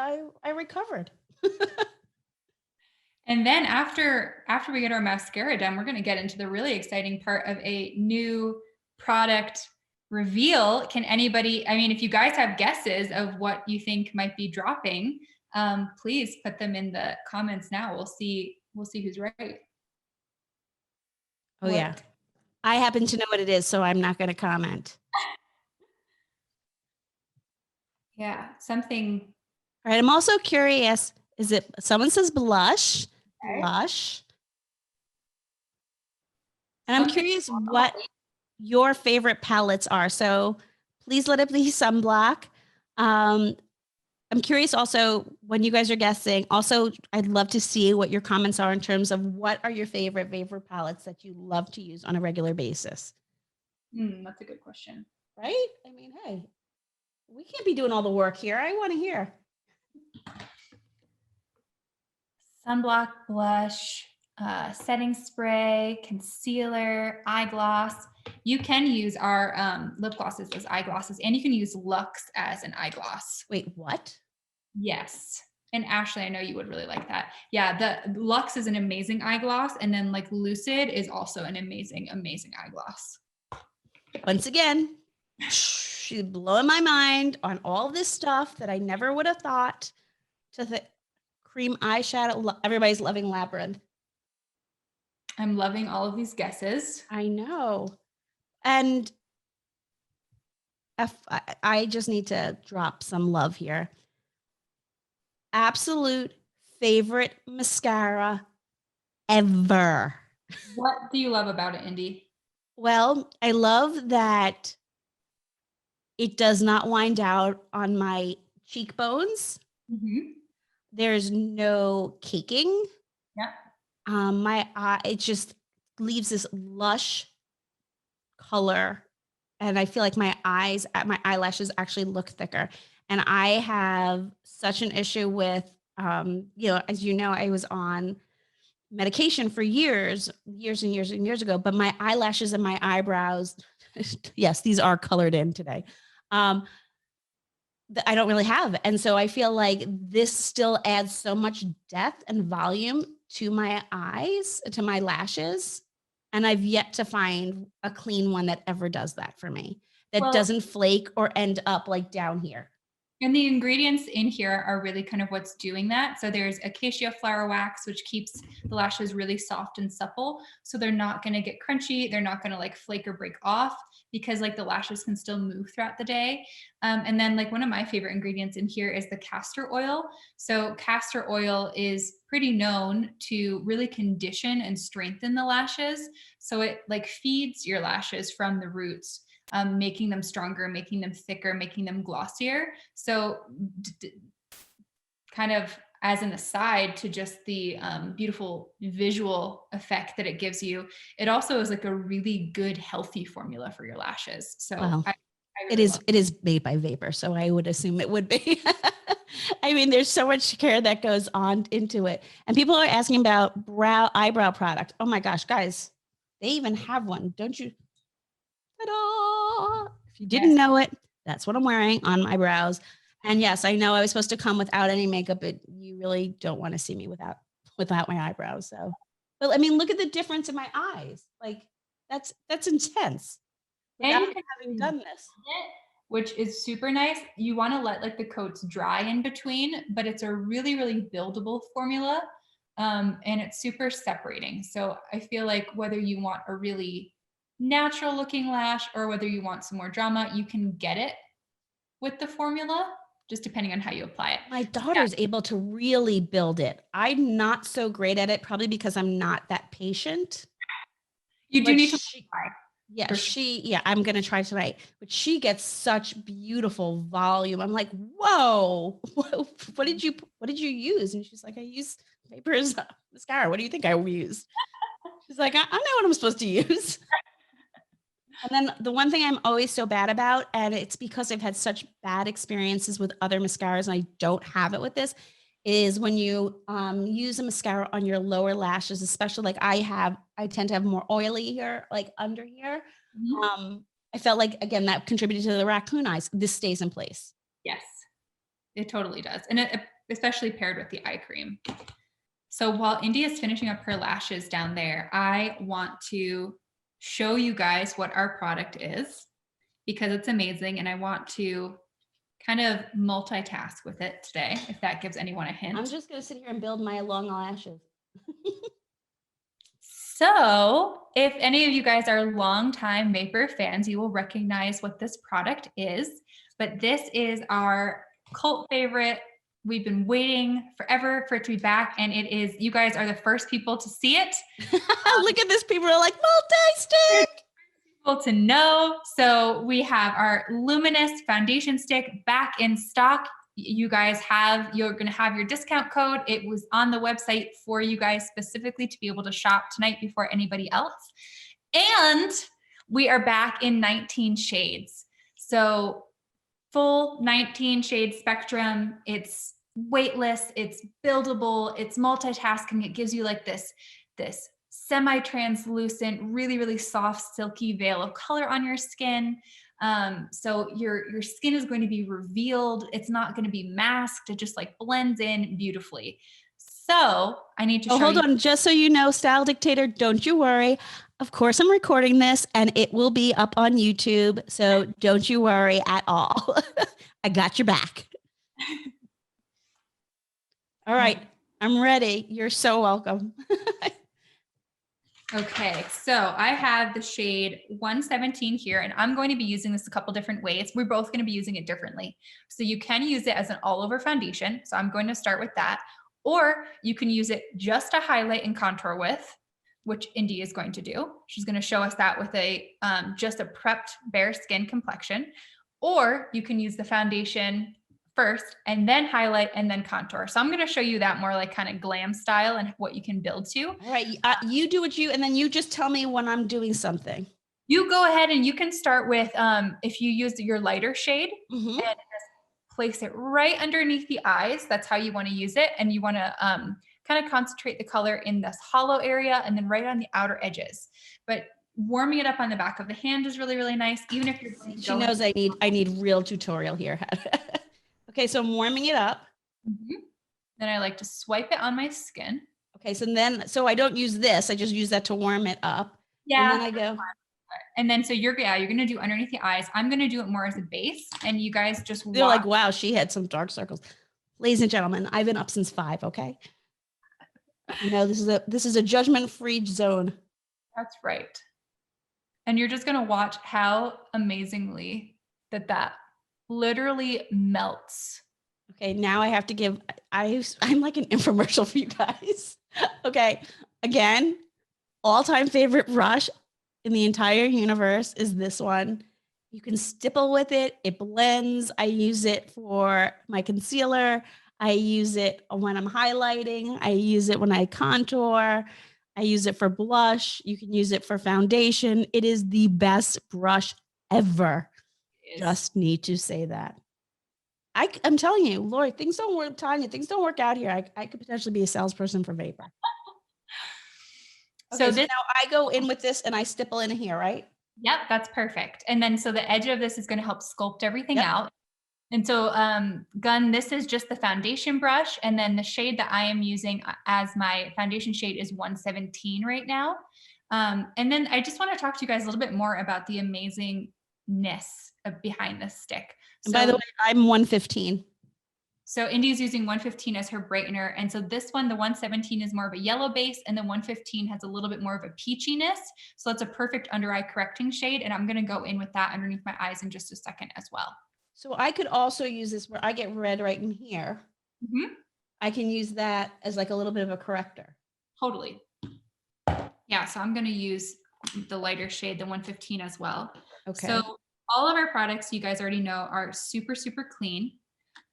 I recovered. And then after we get our mascara done, we're going to get into the really exciting part of a new product reveal. Can anybody, I mean, if you guys have guesses of what you think might be dropping, please put them in the comments now. We'll see who's right. Oh yeah. What? I happen to know what it is, so I'm not going to comment. Yeah, something. All right, I'm also curious, is it someone says blush, Okay. blush? And I'm Something. curious what your favorite palettes are. So please let it be sunblock. Um, I'm curious also when you guys are guessing. Also, I'd love to see what your comments are in terms of what are your favorite vapor palettes that you love to use on a regular basis. That's a good question. Right? I mean, hey, we can't be doing all the work here. I want to hear. Sunblock, blush, setting spray, concealer, eye gloss. You can use our lip glosses as eyeglasses, and you can use Luxe as an eyegloss. Wait, what? Yes. And Ashley, I know you would really like that. Yeah, the Luxe is an amazing eyegloss, and then like Lucid is also an amazing, amazing eyegloss. Once again, she's blowing my mind on all this stuff that I never would have thought. To the cream eyeshadow, everybody's loving Labyrinth. I'm loving all of these guesses. I know. And I just need to drop some love here. Absolute favorite mascara ever. What do you love about it, Indy? Well, I love that it does not wind out on my cheekbones. Mm-hmm. There's no caking. Yeah. My eye, it just leaves this lush color. And I feel like my eyelashes actually look thicker. And I have such an issue with, as you know, I was on medication for years and years ago, but my eyelashes and my eyebrows, yes, these are colored in today. I don't really have. And so I feel like this still adds so much depth and volume to my eyes, to my lashes. And I've yet to find a clean one that ever does that for me, that doesn't flake or end up like down here. And the ingredients in here are really kind of what's doing that. So there's acacia flower wax, which keeps the lashes really soft and supple. So they're not going to get crunchy. They're not going to like flake or break off, because like the lashes can still move throughout the day. And then like one of my favorite ingredients in here is the castor oil. So castor oil is pretty known to really condition and strengthen the lashes. So it like feeds your lashes from the roots, making them stronger, making them thicker, making them glossier. So kind of as an aside to just the beautiful visual effect that it gives you, it also is like a really good, healthy formula for your lashes. So Wow. I really it is made by Vapour, so I would assume it would be. I mean, there's so much care that goes on into it. And people are asking about eyebrow product. Oh my gosh, guys, they even have one, don't you? Ta-da! If you didn't know it, that's what I'm wearing on my brows. And yes, I know I was supposed to come without any makeup, but you really don't want to see me without my eyebrows. So, but I mean, look at the difference in my eyes. Like that's intense. And Without you can having done this, which is super nice. You want to let like the coats dry in between, but it's a really, really buildable formula. And it's super separating. So I feel like whether you want a really natural looking lash or whether you want some more drama, you can get it with the formula, just depending on how you apply it. my daughter's able to really build it. I'm not so great at it, probably because I'm not that patient. You do need to try. Yeah, I'm going to try tonight, but she gets such beautiful volume. I'm like, whoa, what did you use? And she's like, I use Vapour's mascara. What do you think I used? She's like, I know what I'm supposed to use. And then the one thing I'm always so bad about, and it's because I've had such bad experiences with other mascaras, and I don't have it with this, is when you use a mascara on your lower lashes, especially like I tend to have more oily here, like under here. Mm-hmm. I felt like, again, that contributed to the raccoon eyes. This stays in place. Yes, it totally does. And it, especially paired with the eye cream. So while Indy is finishing up her lashes down there, I want to show you guys what our product is, because it's amazing. And I want to kind of multitask with it today, if that gives anyone a hint. I'm just going to sit here and build my long lashes. So if any of you guys are longtime Vapour fans, you will recognize what this product is. But this is our cult favorite. We've been waiting forever for it to be back. And it is, you guys are the first people to see it. Look at this. People are like, multi-stick. People to know. So we have our Luminous Foundation Stick back in stock. You're going to have your discount code. It was on the website for you guys specifically to be able to shop tonight before anybody else. And we are back in 19 shades. So full 19 shade spectrum. It's weightless, it's buildable, it's multitasking. It gives you like this semi-translucent, really, really soft, silky veil of color on your skin. So your skin is going to be revealed. It's not going to be masked. It just like blends in beautifully. So I need to Oh, show hold you. on. Just so you know, Style Dictator, don't you worry. Of course, I'm recording this and it will be up on YouTube. So don't you worry at all. I got your back. All right. I'm ready. You're so welcome. Okay, so I have the shade 117 here, and I'm going to be using this a couple different ways. We're both going to be using it differently. So you can use it as an all-over foundation. So I'm going to start with that. Or you can use it just to highlight and contour with, which Indie is going to do. She's going to show us that with a just a prepped bare skin complexion. Or you can use the foundation first and then highlight and then contour. So I'm going to show you that more like kind of glam style and what you can build to. All right. You do what you, and then you just tell me when I'm doing something. You go ahead and you can start with, if you use your lighter shade Mm-hmm. and just place it right underneath the eyes. That's how you want to use it. And you want to kind of concentrate the color in this hollow area and then right on the outer edges. But warming it up on the back of the hand is really, really nice. Even if you're She knows I need real tutorial here. Okay, so I'm warming it up. Mm-hmm. Then I like to swipe it on my skin. Okay, so I don't use this. I just use that to warm it up. Yeah. And then I go. And then so you're going to do underneath the eyes. I'm going to do it more as a base, and you guys just They're like, wow, she had some dark circles. Ladies and gentlemen, I've been up since 5. Okay. You know, this is a judgment-free zone. That's right. And you're just going to watch how amazingly that literally melts. Okay, now I have to give, I'm like an infomercial for you guys. Okay, again, all-time favorite brush in the entire universe is this one. You can stipple with it. It blends. I use it for my concealer. I use it when I'm highlighting. I use it when I contour. I use it for blush. You can use it for foundation. It is the best brush ever. Just need to say that. I'm telling you, Lori, things don't work. Tanya, things don't work out here. I could potentially be a salesperson for Vapour. Okay, so now I go in with this and I stipple in here, right? Yep, that's perfect. And then so the edge of this is going to help sculpt everything out. And so Gun, this is just the foundation brush. And then the shade that I am using as my foundation shade is 117 right now. And then I just want to talk to you guys a little bit more about the amazingness behind this stick. And by the way, I'm 115. So Indie's using 115 as her brightener. And so this one, the 117 is more of a yellow base, and the 115 has a little bit more of a peachiness. So it's a perfect under eye correcting shade. And I'm going to go in with that underneath my eyes in just a second as well. So I could also use this where I get red right in here. Mm-hmm. I can use that as like a little bit of a corrector. Totally. Yeah, so I'm going to use the lighter shade, the 115 as well. Okay. So all of our products, you guys already know, are super, super clean.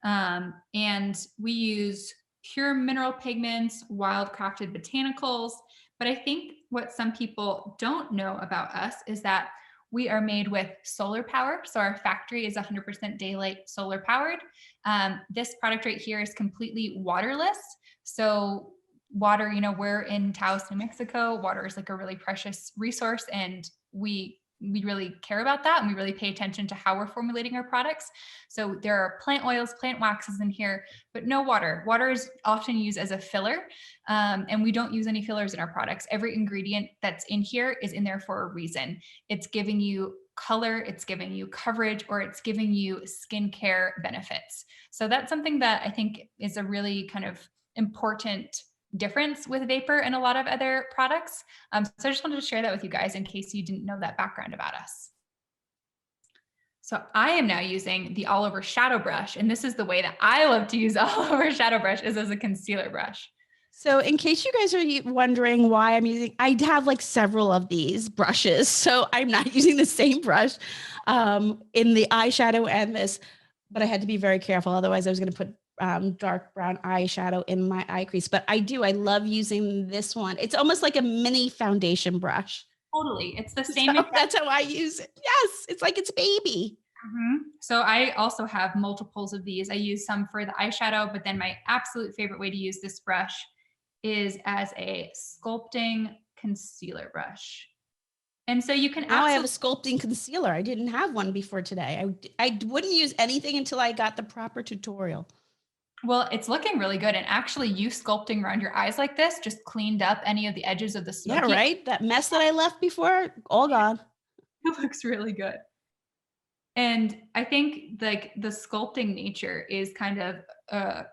And we use pure mineral pigments, wild crafted botanicals. But I think what some people don't know about us is that we are made with solar power. So our factory is 100% daylight solar powered. This product right here is completely waterless. So water, you know, we're in Taos, New Mexico. Water is like a really precious resource, and we really care about that, and we really pay attention to how we're formulating our products. So there are plant oils, plant waxes in here, but no water. Water is often used as a filler, and we don't use any fillers in our products. Every ingredient that's in here is in there for a reason. It's giving you color, it's giving you coverage, or it's giving you skincare benefits. So that's something that I think is a really kind of important difference with Vapour and a lot of other products. So I just wanted to share that with you guys in case you didn't know that background about us. So I am now using the all over shadow brush, and this is the way that I love to use all over shadow brush, is as a concealer brush. So in case you guys are wondering why I'm using, I have like several of these brushes. So I'm not using the same brush in the eyeshadow and this, but I had to be very careful. Otherwise I was going to put dark brown eyeshadow in my eye crease. But I love using this one. It's almost like a mini foundation brush. Totally. It's the same. So that's how I use it. Yes. It's like it's baby. Mm-hmm. So I also have multiples of these. I use some for the eyeshadow, but then my absolute favorite way to use this brush is as a sculpting concealer brush. And so you can Now I have a sculpting concealer. I didn't have one before today. I wouldn't use anything until I got the proper tutorial. Well, it's looking really good. And actually you sculpting around your eyes like this just cleaned up any of the edges of the smoky. Yeah, right? That mess that I left before, all gone. It looks really good. And I think like the sculpting nature is kind of a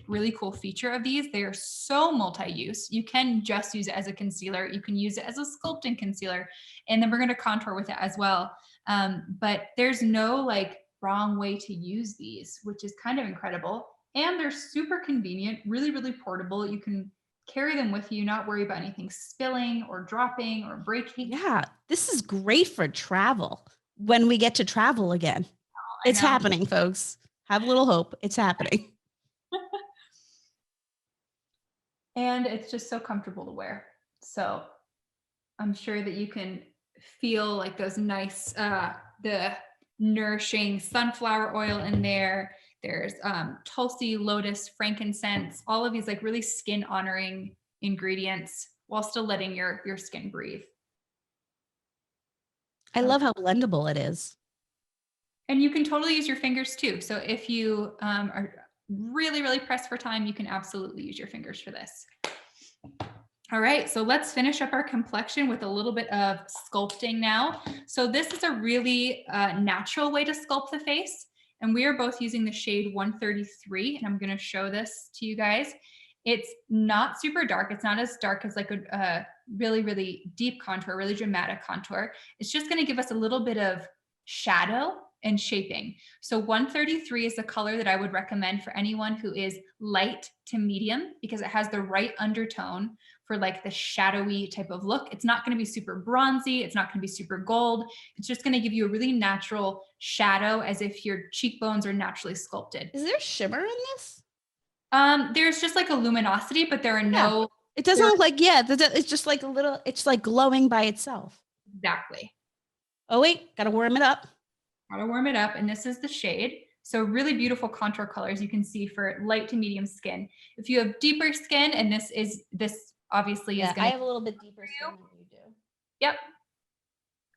really cool feature of these. They are so multi-use. You can just use it as a concealer. You can use it as a sculpting concealer. And then we're going to contour with it as well. But there's no like wrong way to use these, which is kind of incredible. And they're super convenient, really, really portable. You can carry them with you, not worry about anything spilling or dropping or breaking. Yeah, this is great for travel when we get to travel again. It's happening, folks. Have a little hope. It's happening. And it's just so comfortable to wear. So I'm sure that you can feel like those nice, the nourishing sunflower oil in there. There's Tulsi, lotus, frankincense, all of these like really skin honoring ingredients while still letting your skin breathe. I love how blendable it is. And you can totally use your fingers too. So if you are really, really pressed for time, you can absolutely use your fingers for this. All right, so let's finish up our complexion with a little bit of sculpting now. So this is a really natural way to sculpt the face. And we are both using the shade 133. And I'm gonna show this to you guys. It's not super dark. It's not as dark as like a really, really deep contour, really dramatic contour. It's just gonna give us a little bit of shadow and shaping. So 133 is the color that I would recommend for anyone who is light to medium because it has the right undertone for like the shadowy type of look. It's not going to be super bronzy. It's not going to be super gold. It's just going to give you a really natural shadow as if your cheekbones are naturally sculpted. Is there shimmer in this? There's just like a luminosity, but there are no. It doesn't look like, it's just like a little, it's like glowing by itself. Exactly. Oh, wait, got to warm it up. Got to warm it up. And this is the shade. So really beautiful contour colors you can see for light to medium skin. If you have deeper skin, and this obviously is going to. I have a little bit deeper skin than you do. Yep.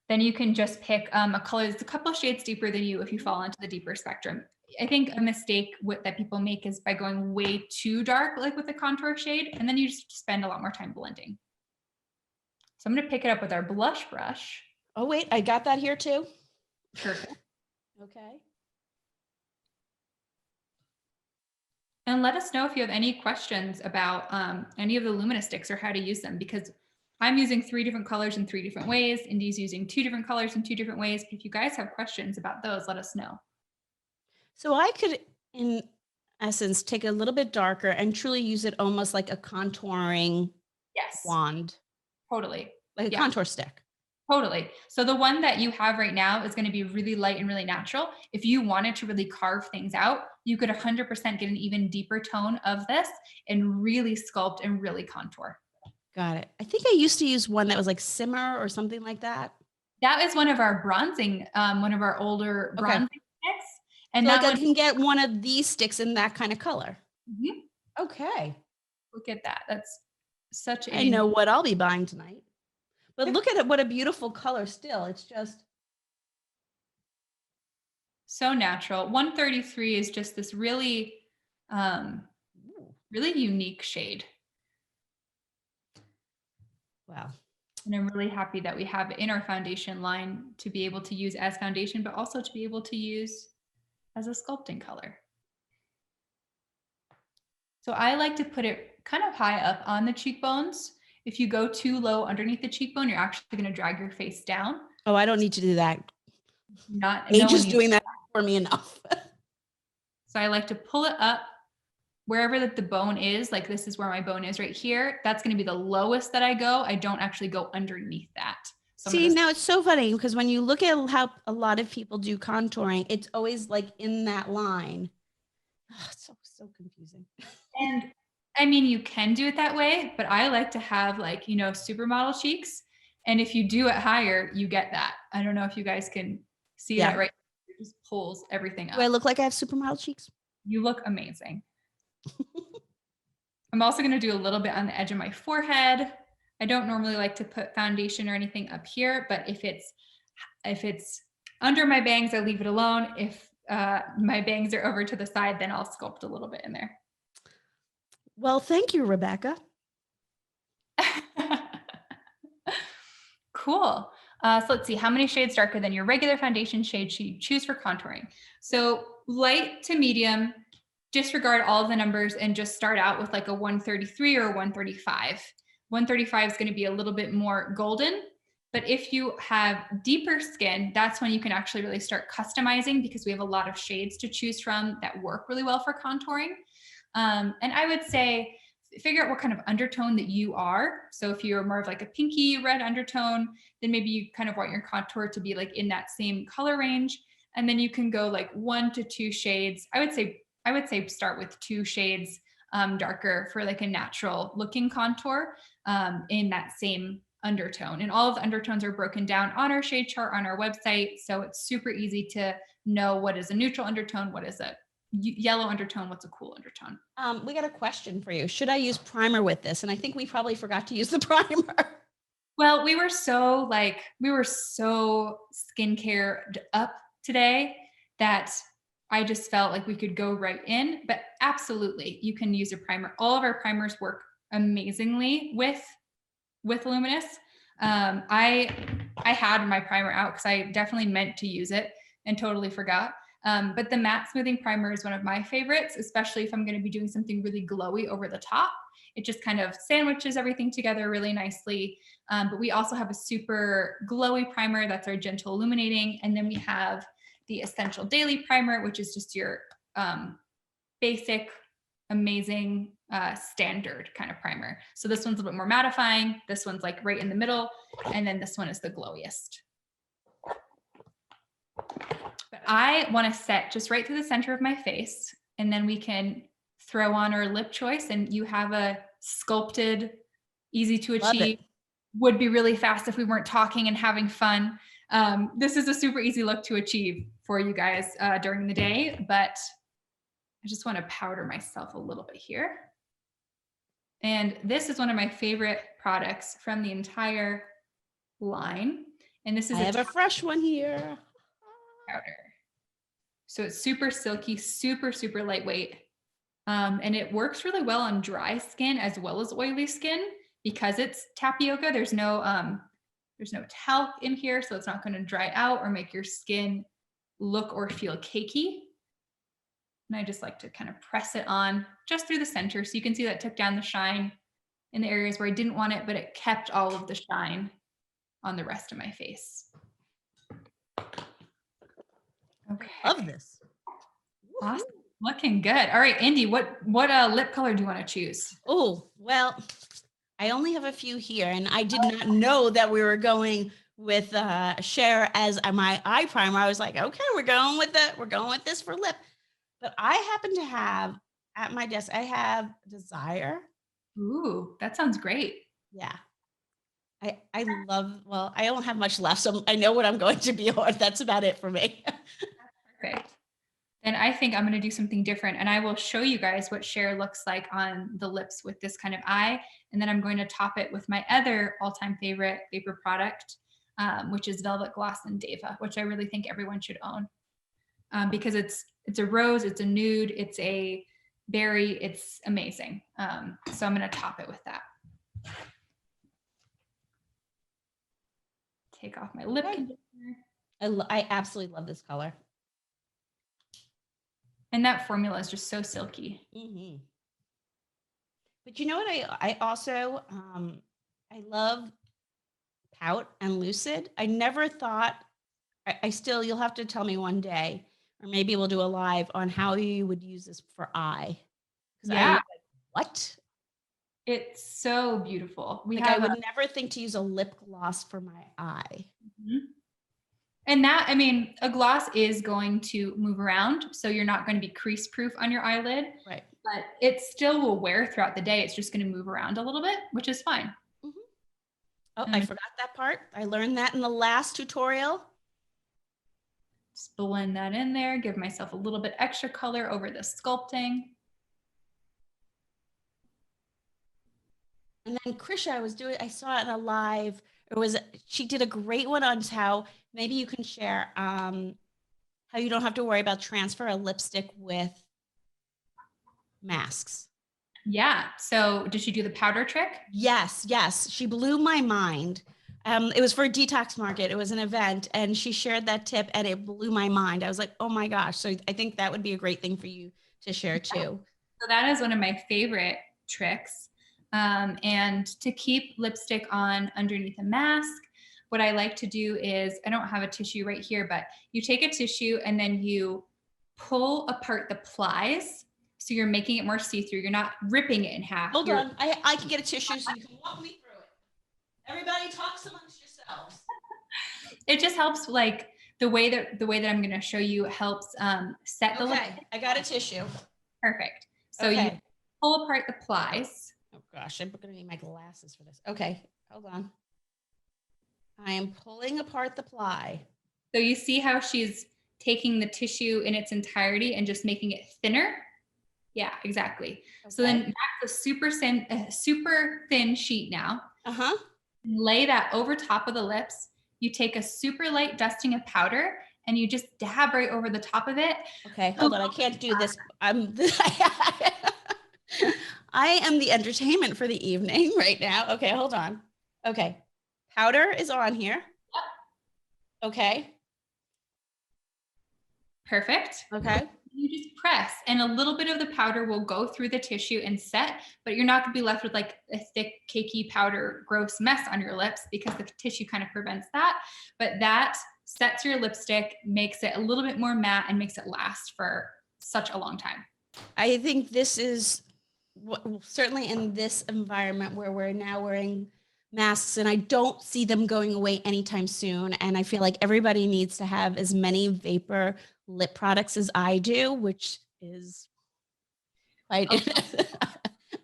Then you can just pick a color that's a couple shades deeper than you if you fall into the deeper spectrum. I think a mistake that people make is by going way too dark, like with the contour shade, and then you just spend a lot more time blending. So I'm going to pick it up with our blush brush. Oh, wait, I got that here too. Perfect. Okay. And let us know if you have any questions about any of the Lumina sticks or how to use them, because I'm using 3 different colors in 3 different ways. Indie's using 2 different colors in 2 different ways. If you guys have questions about those, let us know. So I could, in essence, take a little bit darker and truly use it almost like a contouring wand. Totally. Like a contour stick. Totally. So the one that you have right now is going to be really light and really natural. If you wanted to really carve things out, you could 100% get an even deeper tone of this and really sculpt and really contour. Got it. I think I used to use one that was like Simmer or something like that. That is one of our bronzing, one of our older bronzing sticks. And so like I can get one of these sticks in that kind of color. Mm-hmm. Okay. Look at that. That's such a... I know what I'll be buying tonight. But look at it. What a beautiful color still. It's just so natural. 133 is just this really, really unique shade. Wow. And I'm really happy that we have it in our foundation line to be able to use as foundation, but also to be able to use as a sculpting color. So I like to put it kind of high up on the cheekbones. If you go too low underneath the cheekbone, you're actually going to drag your face down. Oh, I don't need to do that. Age is doing that for me enough. So I like to pull it up wherever the bone is. Like this is where my bone is right here. That's going to be the lowest that I go. I don't actually go underneath that. So see, now it's so funny because when you look at how a lot of people do contouring, it's always like in that line. Oh, it's so confusing. And I mean, you can do it that way, but I like to have like, you know, supermodel cheeks. And if you do it higher, you get that. I don't know if you guys can see that right. It just pulls everything up. Do I look like I have supermodel cheeks? You look amazing. I'm also going to do a little bit on the edge of my forehead. I don't normally like to put foundation or anything up here, but if it's under my bangs, I leave it alone. If my bangs are over to the side, then I'll sculpt a little bit in there. Well, thank you, Rebecca. Cool. So let's see, how many shades darker than your regular foundation shade should you choose for contouring? So light to medium, disregard all of the numbers and just start out with like a 133 or a 135. 135 is going to be a little bit more golden. But if you have deeper skin, that's when you can actually really start customizing, because we have a lot of shades to choose from that work really well for contouring. And I would say, figure out what kind of undertone that you are. So if you're more of like a pinky red undertone, then maybe you kind of want your contour to be like in that same color range. And then you can go like 1 to 2 shades. I would say start with 2 shades darker for like a natural looking contour in that same undertone. And all of the undertones are broken down on our shade chart on our website. So it's super easy to know what is a neutral undertone, what is a yellow undertone, what's a cool undertone. We got a question for you. Should I use primer with this? And I think we probably forgot to use the primer. Well, we were so skincare up today that I just felt like we could go right in, but absolutely you can use a primer. All of our primers work amazingly with Luminous. I had my primer out because I definitely meant to use it and totally forgot. But the matte smoothing primer is one of my favorites, especially if I'm going to be doing something really glowy over the top. It just kind of sandwiches everything together really nicely. But we also have a super glowy primer that's our gentle illuminating. And then we have the Essential Daily Primer, which is just your basic, amazing, standard kind of primer. So this one's a bit more mattifying. This one's like right in the middle. And then this one is the glowiest. But I want to set just right through the center of my face, and then we can throw on our lip choice, and you have a sculpted, easy to achieve, would be really fast if we weren't talking and having fun. This is a super easy look to achieve for you guys during the day, but I just want to powder myself a little bit here. And this is one of my favorite products from the entire line. And this is I have a fresh one here. Powder. So it's super silky, super, super lightweight. And it works really well on dry skin as well as oily skin because it's tapioca. There's no talc in here, so it's not going to dry out or make your skin look or feel cakey. And I just like to kind of press it on just through the center. So you can see that took down the shine in the areas where I didn't want it, but it kept all of the shine on the rest of my face. Okay. Love this. Awesome. Looking good. All right, Indy, what lip color do you want to choose? Oh, well, I only have a few here, and I did not know that we were going with Cher as my eye primer. I was like, okay, we're going with this for lip. But I happen to have at my desk, I have Desire. Ooh, that sounds great. Yeah. I love, well, I don't have much left, so I know what I'm going to be on. That's about it for me. Perfect. Then I think I'm going to do something different, and I will show you guys what Cher looks like on the lips with this kind of eye. And then I'm going to top it with my other all-time favorite Vapour product, which is Velvet Gloss and Deva, which I really think everyone should own. Because it's a rose, it's a nude, it's a berry, it's amazing. So I'm going to top it with that. Take off my lip conditioner. I absolutely love this color. And that formula is just so silky. Mm-hmm. But you know what? I also, I love Pout and Lucid. I never thought, I still, you'll have to tell me one day, or maybe we'll do a live on how you would use this for eye. Yeah. Like, what? It's so beautiful. I would never think to use a lip gloss for my eye. Mm-hmm. And that, I mean, a gloss is going to move around, so you're not going to be crease proof on your eyelid. Right. But it still will wear throughout the day. It's just going to move around a little bit, which is fine. Mm-hmm. Oh, I forgot that part. I learned that in the last tutorial. Just blend that in there, give myself a little bit extra color over the sculpting. And then Krisha, I saw it in a live, she did a great one on how maybe you can share how you don't have to worry about transfer a lipstick with masks. Yeah. So did she do the powder trick? Yes, yes. She blew my mind. It was for a detox market. It was an event, and she shared that tip, and it blew my mind. I was like, oh my gosh. So I think that would be a great thing for you to share too. So that is one of my favorite tricks. And to keep lipstick on underneath a mask, what I like to do is, I don't have a tissue right here, but you take a tissue and then you pull apart the plies. So you're making it more see-through. You're not ripping it in half. Hold on. I can get a tissue so you can walk me through it. Everybody talks amongst yourselves. It just helps, like the way that I'm going to show you helps set the lipstick. Okay, I got a tissue. Perfect. So you pull apart the plies. Oh gosh, I'm going to need my glasses for this. Okay, hold on. I am pulling apart the ply. So you see how she's taking the tissue in its entirety and just making it thinner? Yeah, exactly. Okay. So then that's a super thin sheet now. Uh-huh. Lay that over top of the lips. You take a super light dusting of powder and you just dab right over the top of it. Okay, hold on. I can't do this. I am the entertainment for the evening right now. Okay, hold on. Okay. Powder is on here. Yep. Okay. Perfect. Okay. You just press and a little bit of the powder will go through the tissue and set, but you're not going to be left with like a thick, cakey powder, gross mess on your lips because the tissue kind of prevents that. But that sets your lipstick, makes it a little bit more matte and makes it last for such a long time. I think this is certainly in this environment where we're now wearing masks and I don't see them going away anytime soon. And I feel like everybody needs to have as many vapor lip products as I do, which is quite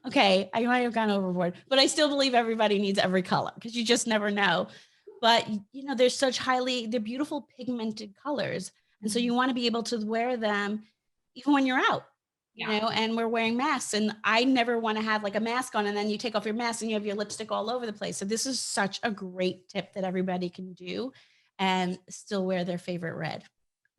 okay. I might have gone overboard, but I still believe everybody needs every color because you just never know. But you know, they're beautiful pigmented colors. And so you want to be able to wear them even when you're out. You know, and we're wearing masks, and I never want to have like a mask on and then you take off your mask and you have your lipstick all over the place. So this is such a great tip that everybody can do and still wear their favorite red.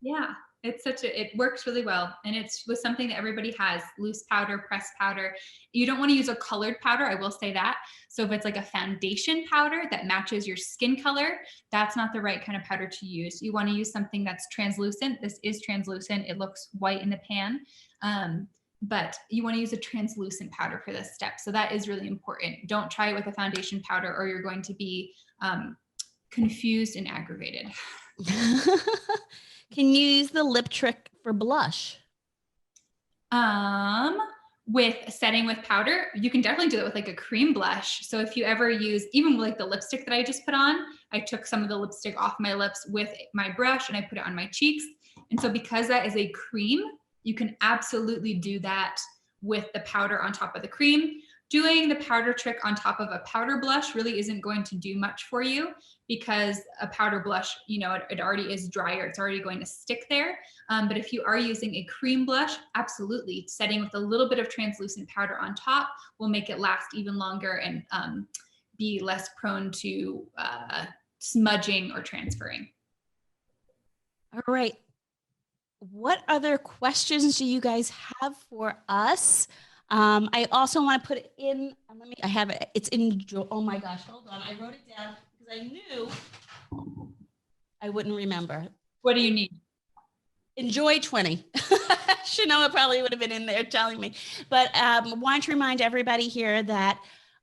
Yeah, it works really well. And it's with something that everybody has, loose powder, pressed powder. You don't want to use a colored powder, I will say that. So if it's like a foundation powder that matches your skin color, that's not the right kind of powder to use. You want to use something that's translucent. This is translucent. It looks white in the pan. But you want to use a translucent powder for this step. So that is really important. Don't try it with a foundation powder or you're going to be confused and aggravated. Can you use the lip trick for blush? With setting with powder, you can definitely do it with like a cream blush. So if you ever use, even like the lipstick that I just put on, I took some of the lipstick off my lips with my brush and I put it on my cheeks. And so because that is a cream, you can absolutely do that with the powder on top of the cream. Doing the powder trick on top of a powder blush really isn't going to do much for you because a powder blush, you know, it already is drier. It's already going to stick there. But if you are using a cream blush, absolutely. Setting with a little bit of translucent powder on top will make it last even longer and be less prone to smudging or transferring. All right. What other questions do you guys have for us? I also want to put it in, I have it, it's in, oh my gosh, hold on. I wrote it down because I knew I wouldn't remember. What do you need? Enjoy 20. Shanoa probably would have been in there telling me, but want to remind everybody here that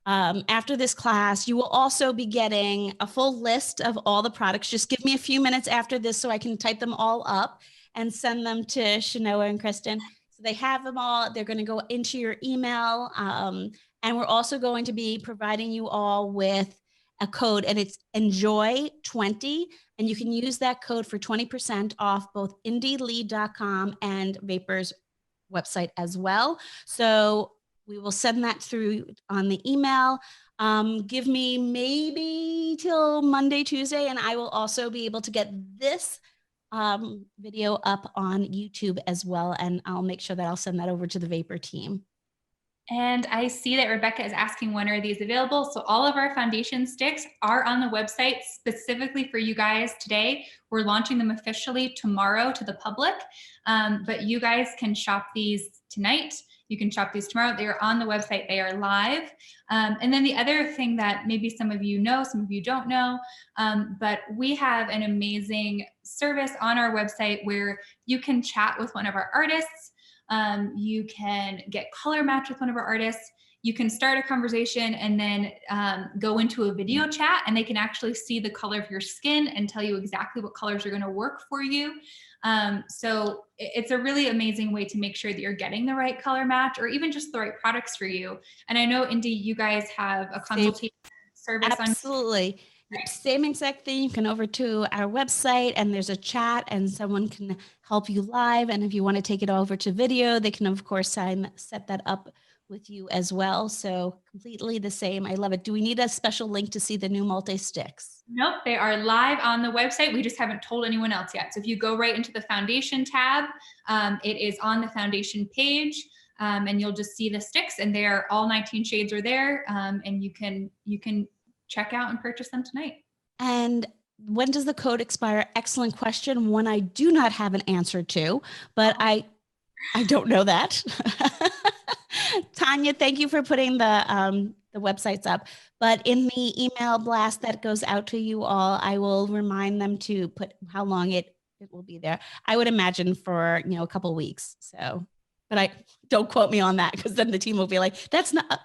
after this class, you will also be getting a full list of all the products. Just give me a few minutes after this so I can type them all up and send them to Shanoa and Kristen. So they have them all. They're going to go into your email. And we're also going to be providing you all with a code, and it's enjoy20. And you can use that code for 20% off both indielee.com and Vapour's website as well. So we will send that through on the email. Give me maybe till Monday, Tuesday, and I will also be able to get this video up on YouTube as well. And I'll make sure that I'll send that over to the Vapour team. And I see that Rebecca is asking when are these available. So all of our foundation sticks are on the website specifically for you guys today. We're launching them officially tomorrow to the public, but you guys can shop these tonight. You can shop these tomorrow. They are on the website. They are live. And then the other thing that maybe some of you know, some of you don't know, but we have an amazing service on our website where you can chat with one of our artists. You can get color match with one of our artists. You can start a conversation and then go into a video chat, and they can actually see the color of your skin and tell you exactly what colors are going to work for you. So it's a really amazing way to make sure that you're getting the right color match or even just the right products for you. And I know, Indie, you guys have a consultation service on. Absolutely. Yep, same exact thing. You can over to our website and there's a chat and someone can help you live. And if you want to take it over to video, they can of course set that up with you as well. So completely the same. I love it. Do we need a special link to see the new multi-sticks? Nope, they are live on the website. We just haven't told anyone else yet. So if you go right into the foundation tab, it is on the foundation page. And you'll just see the sticks, and they're all 19 shades are there. And you can check out and purchase them tonight. And when does the code expire? Excellent question. One I do not have an answer to, but I don't know that. Tanya, thank you for putting the websites up. But in the email blast that goes out to you all, I will remind them to put how long it will be there. I would imagine for a couple of weeks. So, but I don't quote me on that because then the team will be like, "That's not."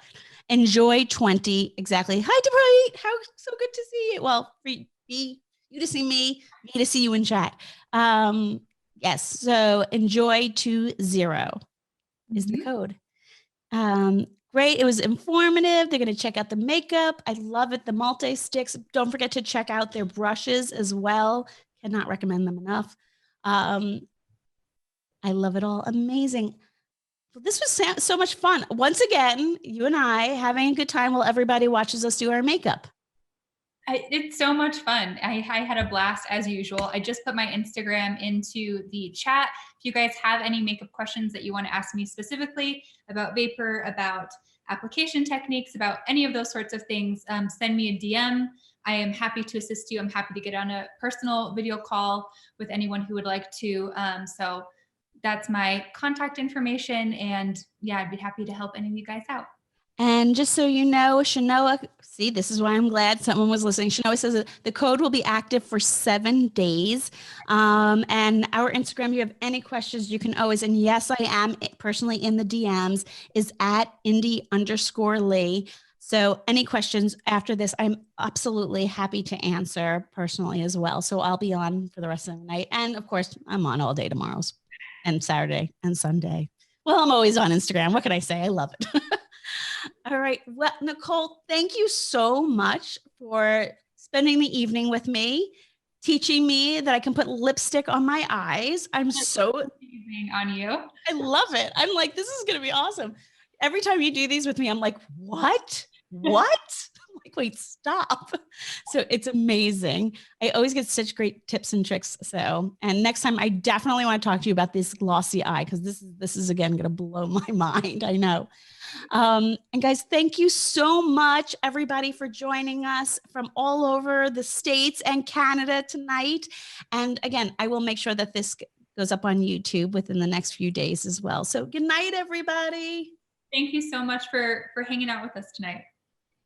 Enjoy 20 exactly. Hi, Debray. How so good to see you. Well, for you to see me to see you in chat. Yes. So enjoy 20 is the code. Great. It was informative. They're going to check out the makeup. I love it. The multi-sticks. Don't forget to check out their brushes as well. Cannot recommend them enough. I love it all. Amazing. This was so much fun. Once again, you and I having a good time while everybody watches us do our makeup. It's so much fun. I had a blast as usual. I just put my Instagram into the chat. If you guys have any makeup questions that you want to ask me specifically about Vapour, about application techniques, about any of those sorts of things, send me a DM. I am happy to assist you. I'm happy to get on a personal video call with anyone who would like to. So that's my contact information. And yeah, I'd be happy to help any of you guys out. And just so you know, Shanoa, see, this is why I'm glad someone was listening. Shanoa says that the code will be active for 7 days. And our Instagram, if you have any questions, you can always, and yes, I am personally in the DMs, is at Indie_Lee. So any questions after this, I'm absolutely happy to answer personally as well. So I'll be on for the rest of the night. And of course, I'm on all day tomorrow and Saturday and Sunday. Well, I'm always on Instagram. What can I say? I love it. All right. Well, Nicole, thank you so much for spending the evening with me, teaching me that I can put lipstick on my eyes. I'm so amazing on you. I love it. I'm like, this is going to be awesome. Every time you do these with me, I'm like, what? What? I'm like, wait, stop. So it's amazing. I always get such great tips and tricks. So, and next time I definitely want to talk to you about this glossy eye, because this is again going to blow my mind. I know. And guys, thank you so much, everybody, for joining us from all over the States and Canada tonight. And again, I will make sure that this goes up on YouTube within the next few days as well. So good night, everybody. Thank you so much for hanging out with us tonight.